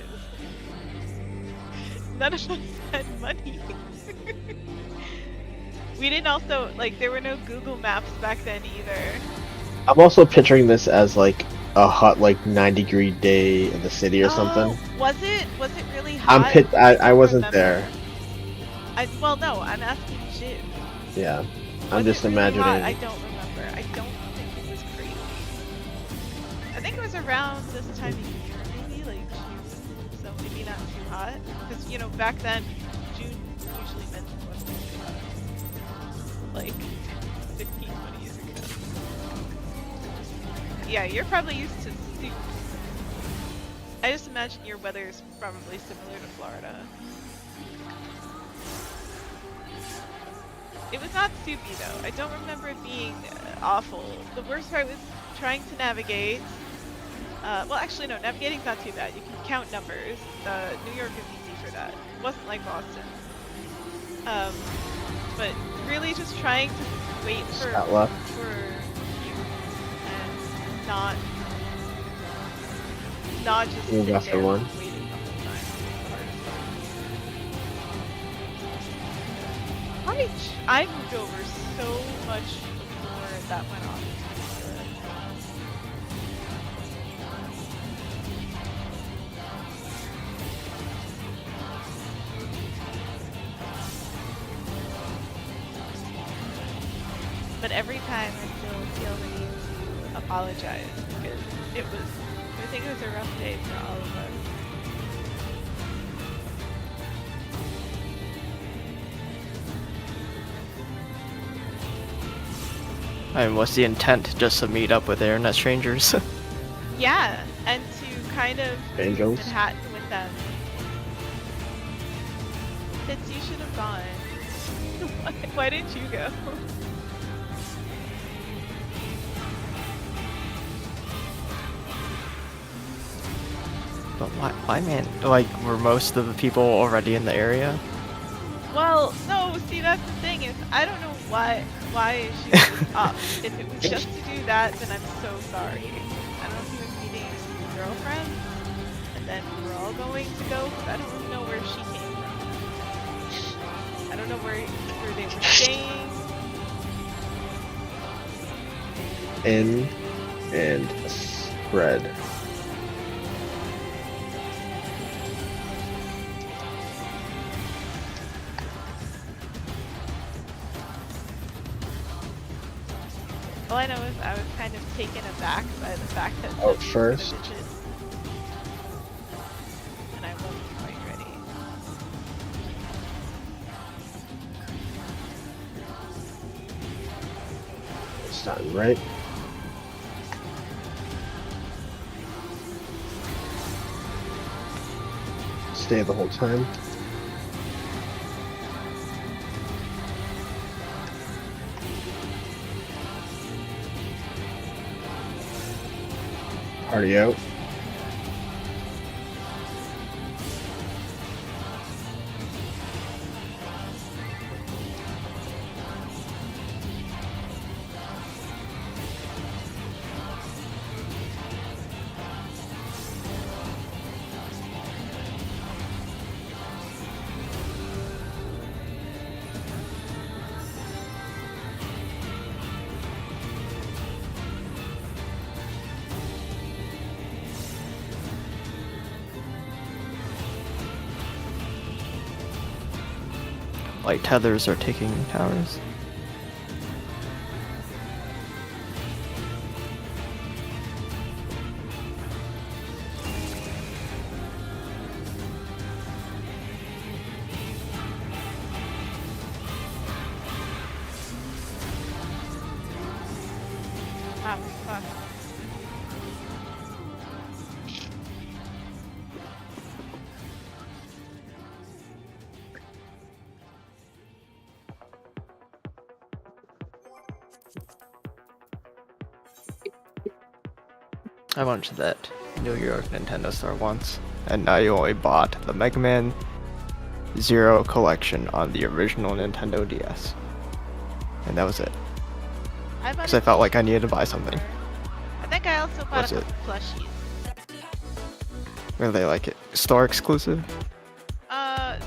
None of us had money. We didn't also, like, there were no Google Maps back then either. I'm also picturing this as like a hot, like 90-degree day in the city or something. Oh, was it really hot? I don't wasn't remember. there. Well, no, I'm asking you. Yeah, I'm Was just it really imagining. hot? I don't remember. I don't think it was crazy. I think it was around this time of year, maybe like June. So maybe not too hot. Because you know, back then, June usually meant it wasn't too hot. Like 15, 20 years ago. Yeah, you're probably used to soup. I just imagine your weather is probably similar to Florida. It was not soupy though. I don't remember it being awful. The worst part was trying to navigate. Well, actually, no, navigating's not too bad. You can count numbers. New York is easy for that. It wasn't like Boston. But really just trying to wait for you and not just Move sit after there one. waiting the whole time. The hardest part. I moved over so much before that went off. But every time I still feel the need to apologize because I think it was a rough day for all of us. I mean, what's the intent? Just to meet up with internet strangers? Yeah, and to kind of Angels? Manhattan with them. Fitz, you should have gone. Why didn't you go? But why, man? Like, were most of the people already in the area? Well, no, see, that's the thing is, I don't know why she was up. If it was just to do that, then I'm so sorry. I don't know if he was meeting his girlfriend, and then we were all going to go, but I don't know where she came from. I don't know where they were staying. In and spread. All I know is I was kind of taken aback by the fact that Out these first. were the bitches. And I wasn't quite ready. Starting right. Stay the whole time. Party out. Like, tethers are taking towers? Ah, fuck. I went to that New York Nintendo store once, and I only bought the Mega Man Zero collection on the original Nintendo DS. And that was it. Because I felt like I needed to buy something. I think I also bought Was a it? couple plushies. Were they like it store exclusive?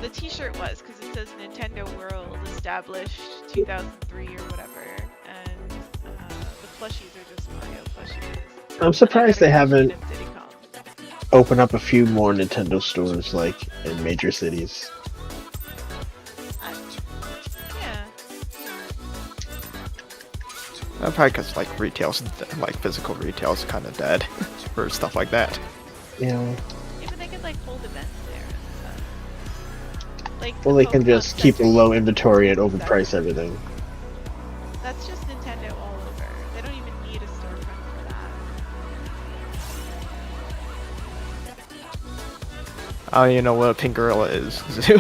The t-shirt was, because it says Nintendo World established 2003 or whatever, and the plushies are just Mario plushies. I'm surprised they haven't And Diddy Kong. opened up a few more Nintendo stores like in major cities. Yeah. Probably because like retail's, like physical retail's kind of dead for stuff like that. Yeah. Yeah, but they could like hold events there and stuff. Like Well, the they can Pokemon just keep a Center low used to inventory and do overprice that. everything. That's just Nintendo all over. They don't even need a storefront for that. I don't even know what a pink gorilla is. Zoo.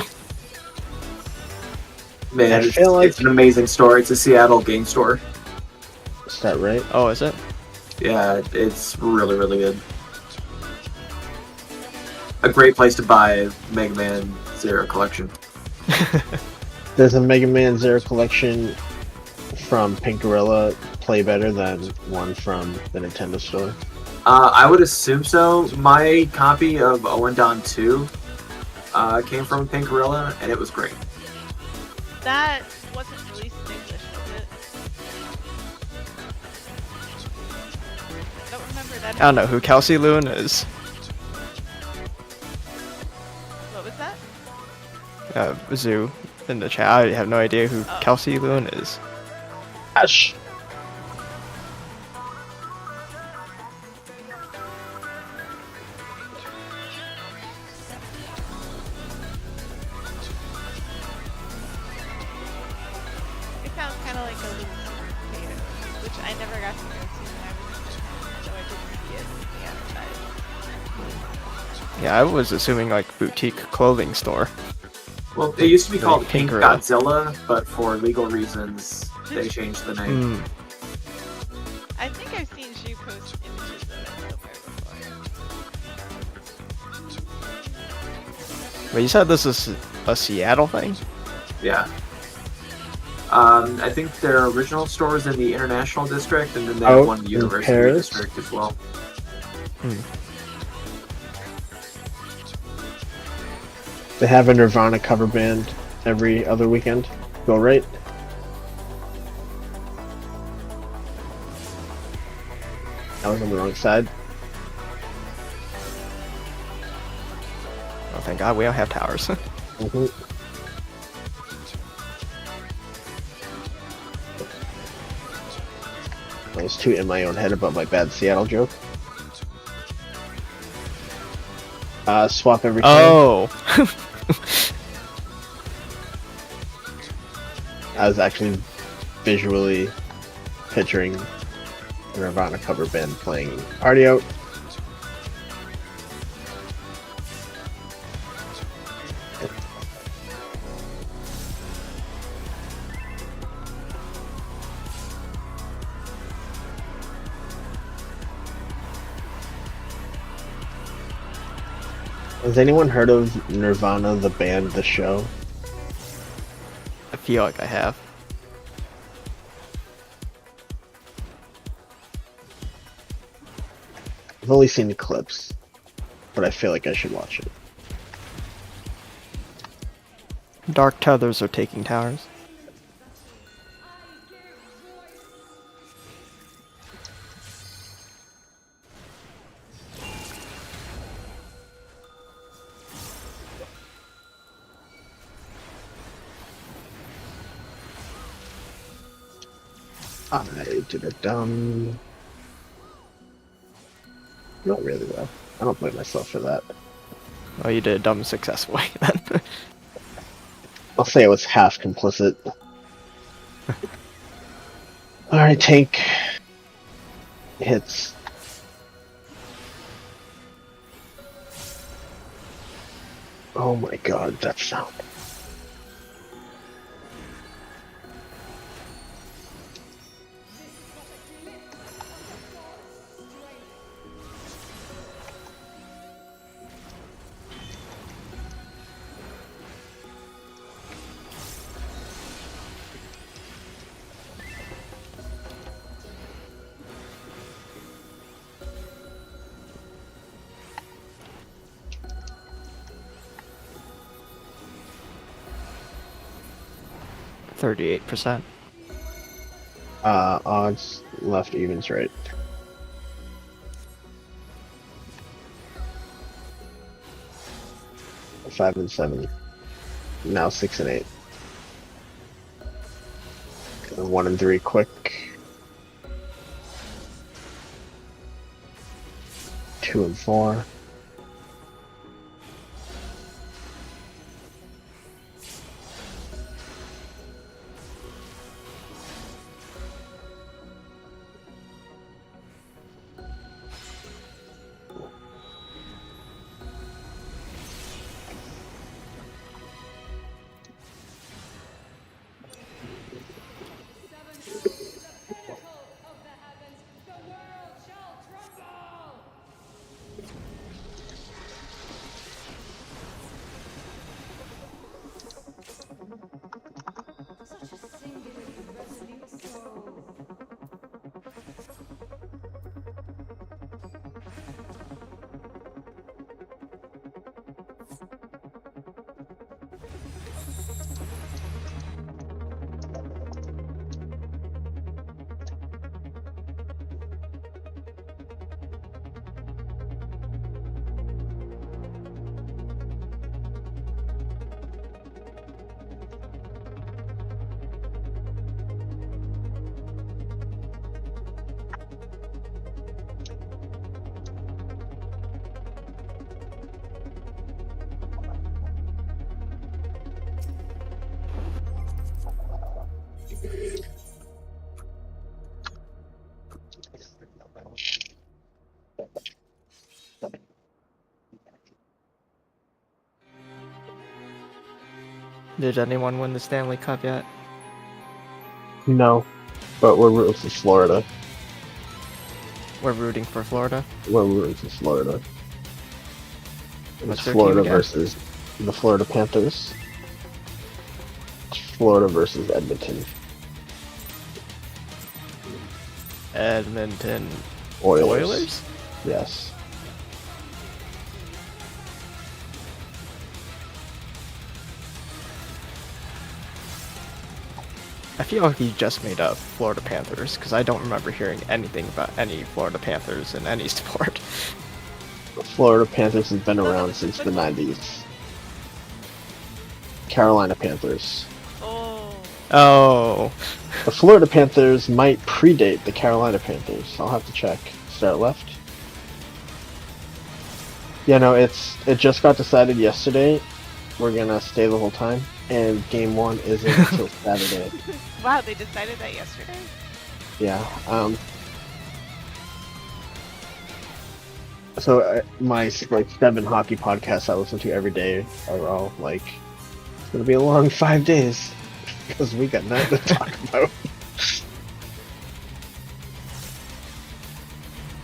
Man, I feel like- it's an amazing store. It's a Seattle game store. Is that right? Oh, is it? Yeah, it's really, really good. A great place to buy Mega Man Zero collection. Does a Mega Man Zero collection from Pink Gorilla play better than one from the Nintendo store? I would assume so. My copy of Owen 2 came from Pink Gorilla, and it was great. That wasn't released in English, was it? I don't remember that. I don't know who Kelsey Loon is. What was that? Zoo in the chat. I have no idea who Oh. Kelsey Loon is. Gosh. It sounds kind of like a little sweet potato, which I never got to go to when I was in Japan, so I didn't see it from the outside. Yeah, I was assuming like boutique clothing store. Well, it used to be Like called Pink Pink Gorilla. Godzilla, but for legal reasons, they changed the name. Mm. I think I've seen Shu post images of it somewhere before. But you said this is a Seattle thing? Yeah. I think their original store was in the International District, and then they Oh, have one in the in University Paris? District as well. They have a Nirvana cover band every other weekend. Go right. I was on the wrong side. Oh, thank God we don't have towers. Mhm. I was too in my own head about my bad Seattle joke. Swap every time. Oh! I was actually visually picturing a Nirvana cover band playing Party Out. Has anyone heard of Nirvana, the band, the show? I feel like I have. I've only seen the clips, but I feel like I should watch it. Dark Tethers are taking towers. I did a dumb. Not really though. I don't blame myself for that. Oh, you did it dumb successfully then. I'll say I was half complicit. Alright, tank. Hits. Oh my god, that sound. %38%. Odds left, evens right. Five and 7. Now 6 and 8. And 1 and 3 quick. 2 and 4. Did anyone win the Stanley Cup yet? No, but we're rooting for Florida. We're rooting for Florida. We're rooting for Florida. What's It's their Florida team again? versus the Florida Panthers. It's Florida versus Edmonton Edmonton Oilers. Oilers? Yes. I feel like you just made up Florida Panthers because I don't remember hearing anything about any Florida Panthers in any sport. The Florida Panthers has been around since the 90s. Carolina Panthers. Oh. Oh, The Florida Panthers might predate the Carolina Panthers. I'll have to check. Start left. Yeah, no, it just got decided yesterday. We're gonna stay the whole time, and game 1 isn't until Saturday. Wow, they decided that yesterday? Yeah. So my like 7 hockey podcasts I listen to every day are all like, it's gonna be a long 5 days because we got nothing to talk about.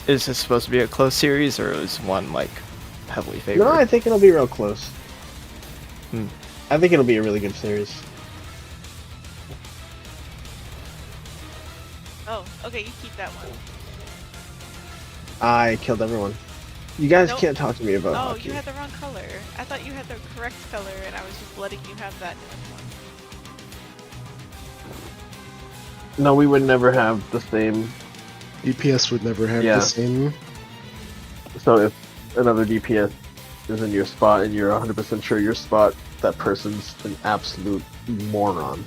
is this supposed to be a close series or is one like heavily favored? No, I think it'll be real close. Hmm. I think it'll be a really good series. Oh, okay, you keep that one. I killed everyone. You guys Nope. can't talk to me about Oh, hockey. you had the wrong color. I thought you had the correct color, and I was just letting you have that one. No, we would never have the same. DPS would never have Yeah. the same. So if another DPS is in your spot and you're 100% sure your spot, that person's an absolute moron.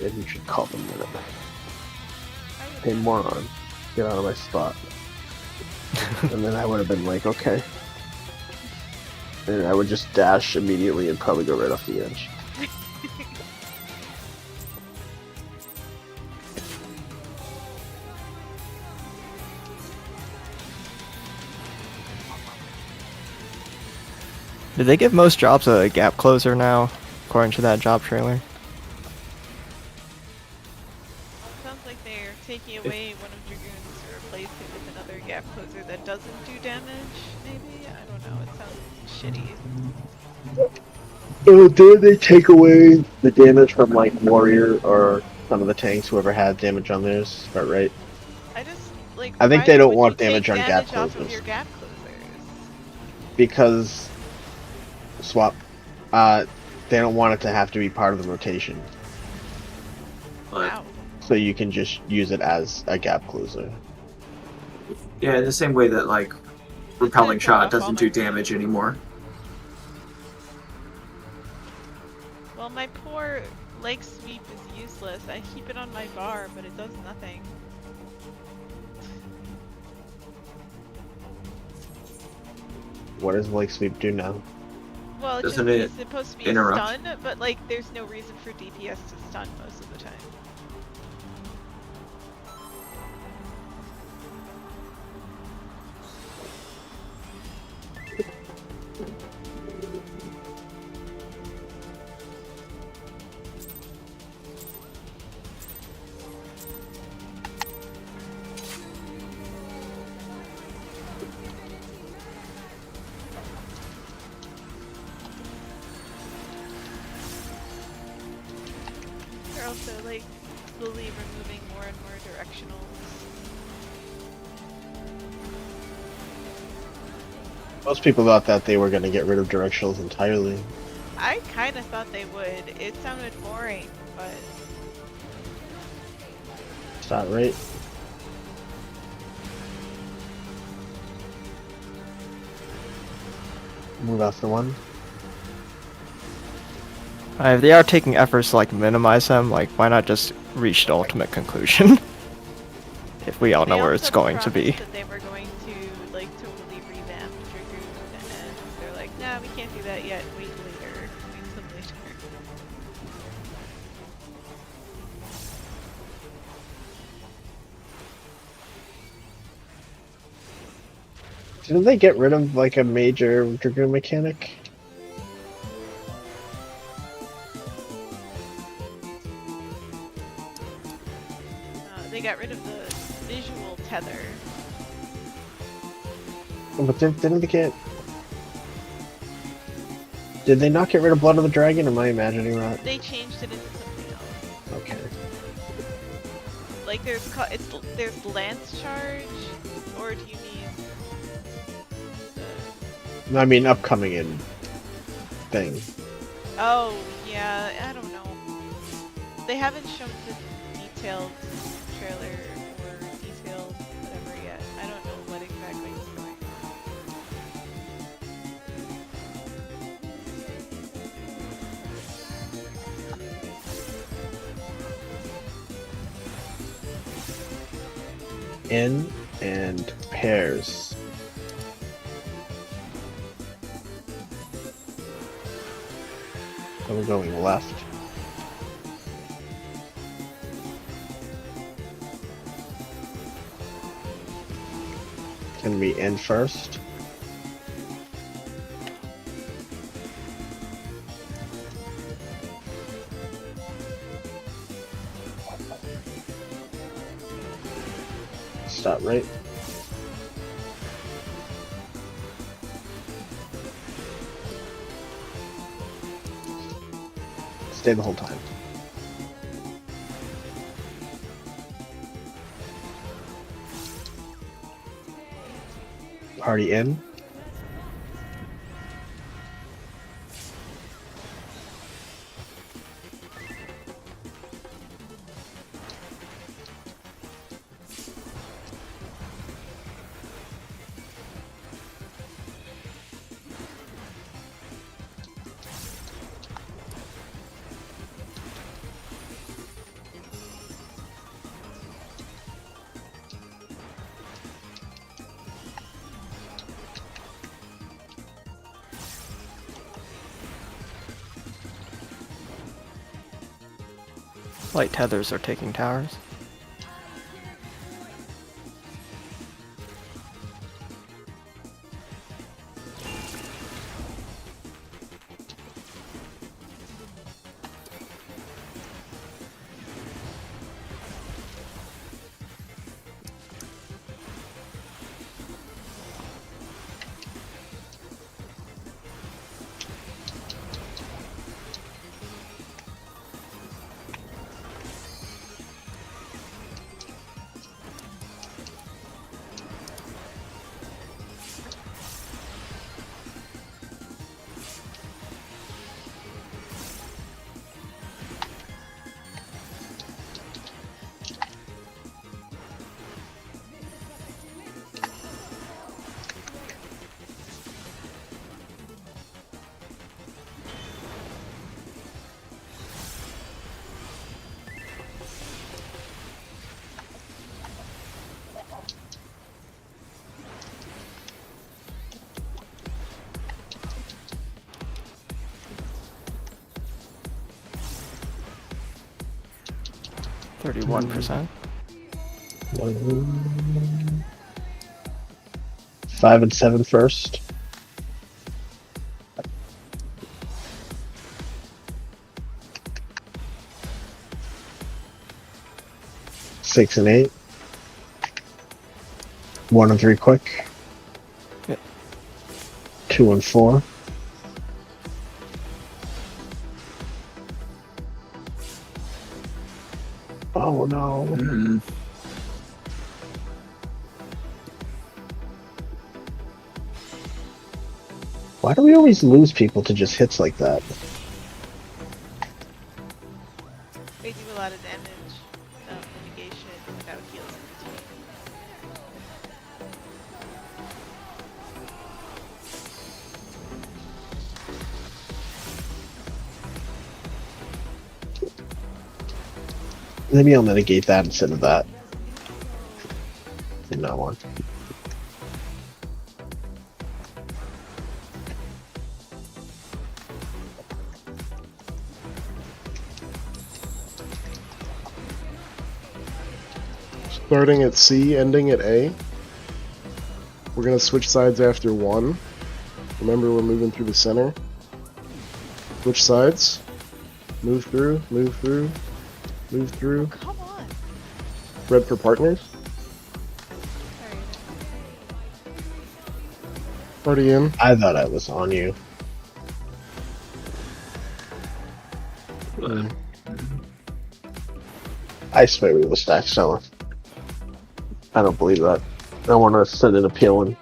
And you should call them that. I would Hey, not. moron, get out of my spot. And then I would have been like, okay. And I would just dash immediately and probably go right off the edge. Did they give most jobs a gap closer now, according to that job trailer? Sounds like they're taking away one of Dragoons to replace it with another gap closer that doesn't do damage, maybe? I don't know, it sounds shitty. Oh, did they take away the damage from like Warrior or some of the tanks, whoever had damage on theirs? But right, I just, like, I think why they don't would want you damage take on gap off of closers. your gap closers? because swap. They don't want it to have to be part of the rotation, But Wow. so you can just use it as a gap closer. yeah, in the same way that like repelling Just shot off doesn't all do my damage anymore. Well, my poor leg sweep is useless. I keep it on my bar, but it does nothing. What does Lake Sweep do now? Well, it's Doesn't it supposed to be interrupt? a stun, but like, there's no reason for DPS to stun most of the time. They're also like slowly removing more and more directionals. Most people thought that they were going to get rid of directionals entirely. I kind of thought they would. It sounded boring, but Is that right? Move out to one. If they are taking efforts to like minimize them, like why not just reach the ultimate conclusion? If we all know they where also it's going to be. promised that they were going to like totally revamp Dragoon, and they're like, nah, we can't do that yet. Wait later. Wait till later. Didn't they get rid of like a major Dragoon mechanic? tether. But didn't they get? Did they not get rid of Blood of the Dragon? Am I imagining that? They changed it into something else. Okay. Like there's Lance Charge, or do you mean? I mean, upcoming in thing. Oh yeah, I don't know. They haven't shown the detailed trailer or detailed whatever yet. I don't know what exactly is going on. In and pairs. So we're going left. Can we in first? Stop right. Stay the whole time. Party in. Light tethers are taking towers. %. 5 and 7 first. Six and 8. 1 and 3 quick. Yep. 2 and 4. Oh no. Mm. Why do we always lose people to just hits like that? They do a lot of damage, mitigation without heals in between. Maybe I'll mitigate that instead of that. In that one. Starting at C, ending at A. We're gonna switch sides after 1. Remember, we're moving through the center. Switch sides. Move through, move through, move through. Come on! Red for partners. Already in. I thought I was on you. Hmm. I swear we was stack selling. I don't believe that. I want to send an appeal in.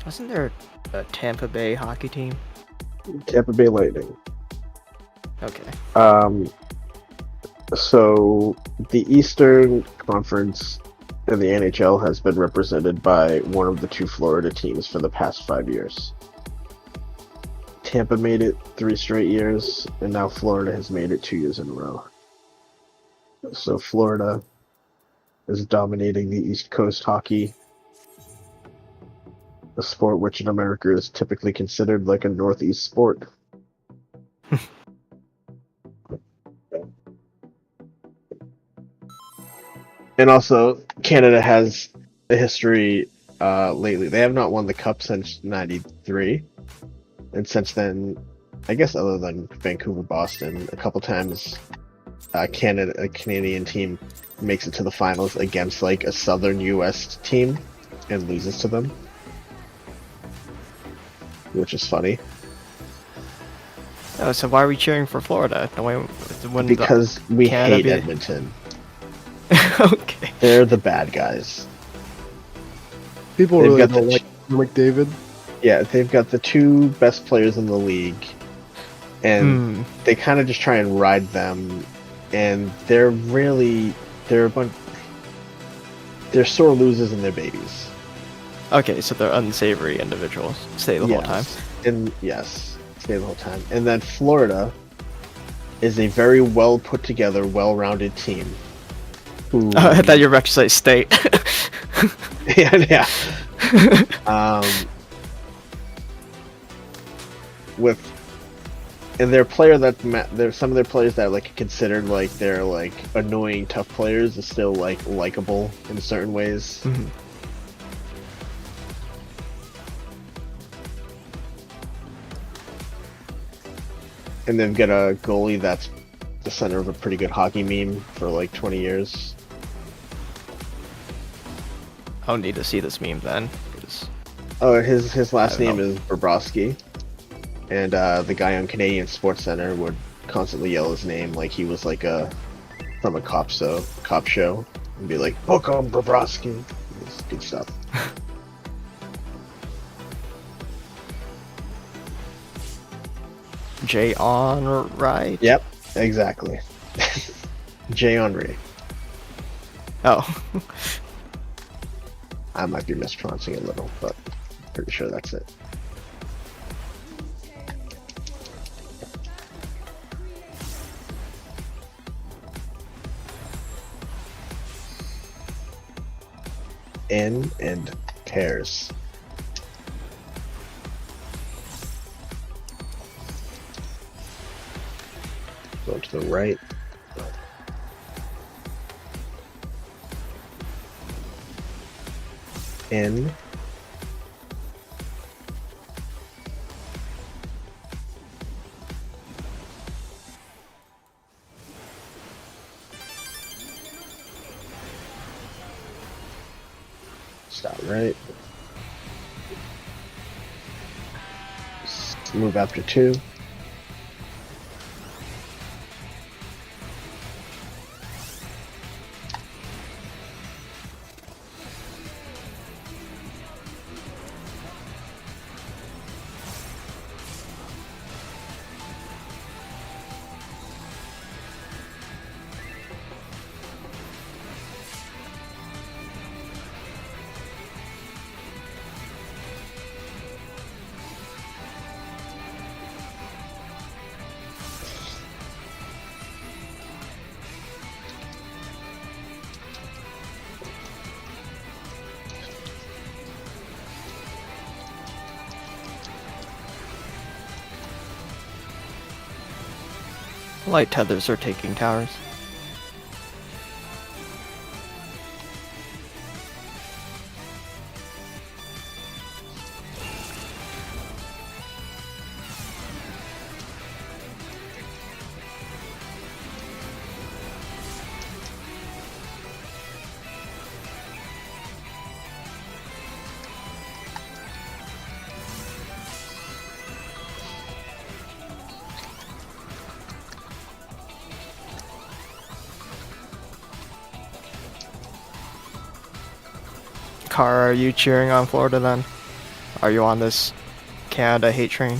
Wasn't there a Tampa Bay hockey team? Tampa Bay Lightning. Okay. So the Eastern Conference in the NHL has been represented by one of the two Florida teams for the past 5 years. Tampa made it 3 straight years, and now Florida has made it 2 years in a row. So Florida is dominating the East Coast hockey, a sport which in America is typically considered like a Northeast sport. And also, Canada has a history lately. They have not won the Cup since '93. And since then, I guess other than Vancouver, Boston, a couple times a Canadian team makes it to the finals against like a Southern U.S. team and loses to them. Which is funny. Oh, so why are we cheering for Florida? Because we Canada hate be- Edmonton. Okay. They're the bad guys. People They've really got the don't like McDavid. Yeah, they've got the 2 best players in the league, and they kind of just try and ride them, and they're a bunch. They're sore losers and they're babies. Okay, so they're unsavory individuals. Stay the whole time. And yes, stay the whole time. And then Florida is a very well put together, well rounded team. Who, I thought you were about to say state. yeah. And their player there's some of their players that are like considered like they're like annoying tough players is still like likable in certain ways. Mhm. And they've got a goalie that's the center of a pretty good hockey meme for like 20 years. I'll need to see this meme then. 'Cause Oh, his last I don't name is Bobrovsky, and the guy on Canadian Sports Center would constantly yell his name like he was like from a cop show, and be like, "Book him, Bobrovsky." It's good stuff. Jay on right? Yep, exactly. Jay Henry. Oh. I might be mispronouncing it a little, but pretty sure that's it. In and pairs. Go to the right. In. Stop right. Move after 2. Light tethers are taking towers. Car, are you cheering on Florida then? Are you on this Canada hate train?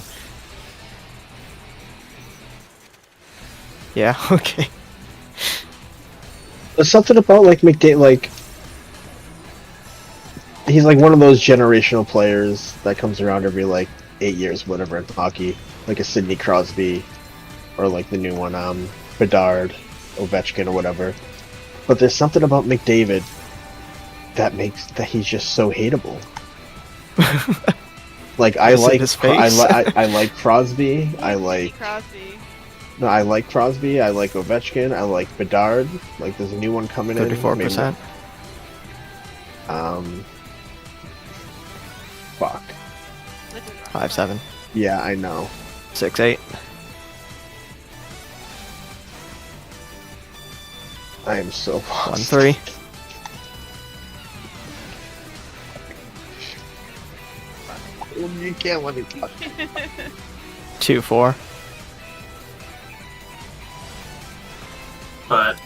Yeah, okay. There's something about like McDavid, like he's like one of those generational players that comes around every like 8 years, whatever, in hockey, like a Sidney Crosby, or like the new one, Bedard, Ovechkin, or whatever. But there's something about McDavid that makes that he's just so hateable. Like I Is it like his face? I like Crosby. I like Crosby. no, I like Crosby. I like Ovechkin. I like Bedard. Like there's a new one coming in. 34%. Fuck. This is wrong. 5-7. Yeah, I know. 6-8. I am so lost. 1-3. You can't let me talk. 2-4. But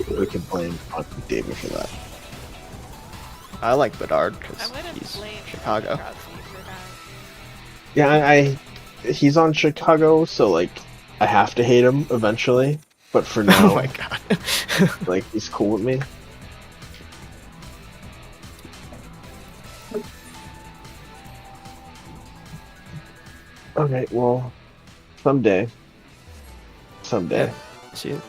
We can blame David for that. I like Bedard I'm because gonna he's blame Chicago. Crosby for that. Yeah, he's on Chicago, so like I have to hate him eventually. But for now, Oh my god. like he's cool with me. Okay, well, someday. Yeah. See you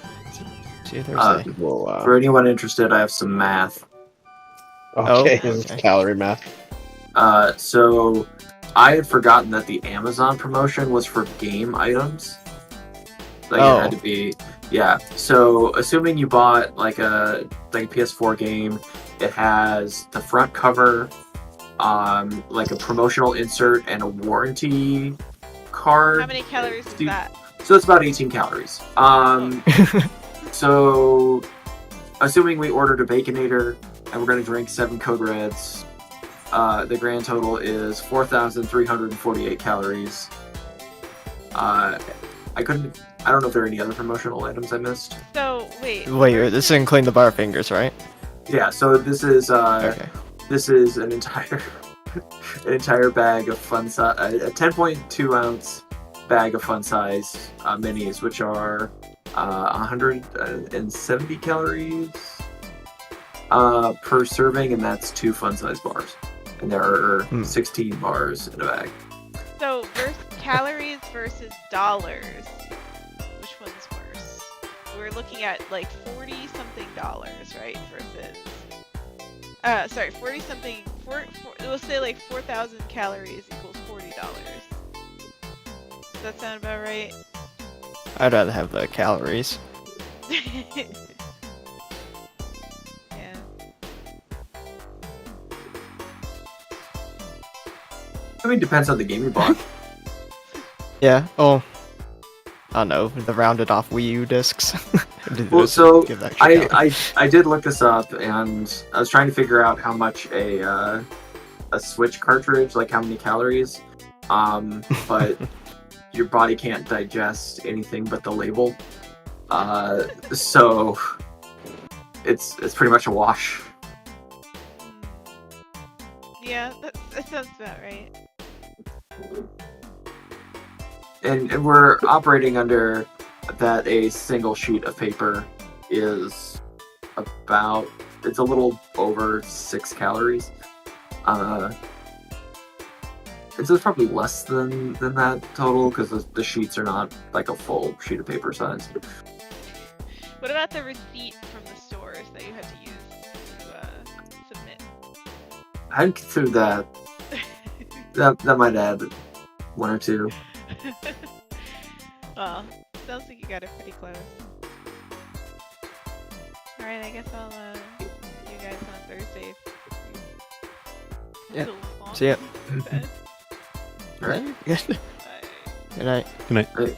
Thursday. We'll, for anyone interested, I have some math. okay, Oh, this is okay. calorie math. So I had forgotten that the Amazon promotion was for game items. Like Oh. it had to be, yeah. So assuming you bought like a PS4 game, it has the front cover, like a promotional insert and a warranty card. How many calories is Dude. that? So it's about 18 calories. So assuming we ordered a Baconator and we're gonna drink 7 Code Reds, the grand total is 4,348 calories. I don't know if there are any other promotional items I missed. So wait. Wait, this didn't clean the bar fingers, right? Yeah, so this is Okay. this is an entire bag of fun size, a 10.2 ounce bag of fun size minis, which are 170 calories per serving, and that's 2 fun size bars. And there are 16 bars in a bag. So calories versus dollars. Which one's worse? We're looking at like $40-something, right? Versus 40-something. We'll say like 4,000 calories equals $40. Does that sound about right? I'd rather have the calories. Yeah. I mean, depends on the game you bought. Yeah. Oh. I don't know. The rounded off Wii U discs. Well, so Give that extra calories. I did look this up, and I was trying to figure out how much a Switch cartridge, like how many calories. But your body can't digest anything but the label. So it's pretty much a wash. Yeah, that sounds about right. And we're operating under that a single sheet of paper is about, it's a little over 6 calories. And so it's probably less than that total, because the sheets are not like a full sheet of paper size. What about the receipt from the stores that you had to use to submit? I'd consider that. That might add 1 or 2. Well, sounds like you got it pretty close. Alright, I guess I'll see you guys on Thursday. Yeah. Till long See ya. bed. All right. Good Bye. night. Good night. Right.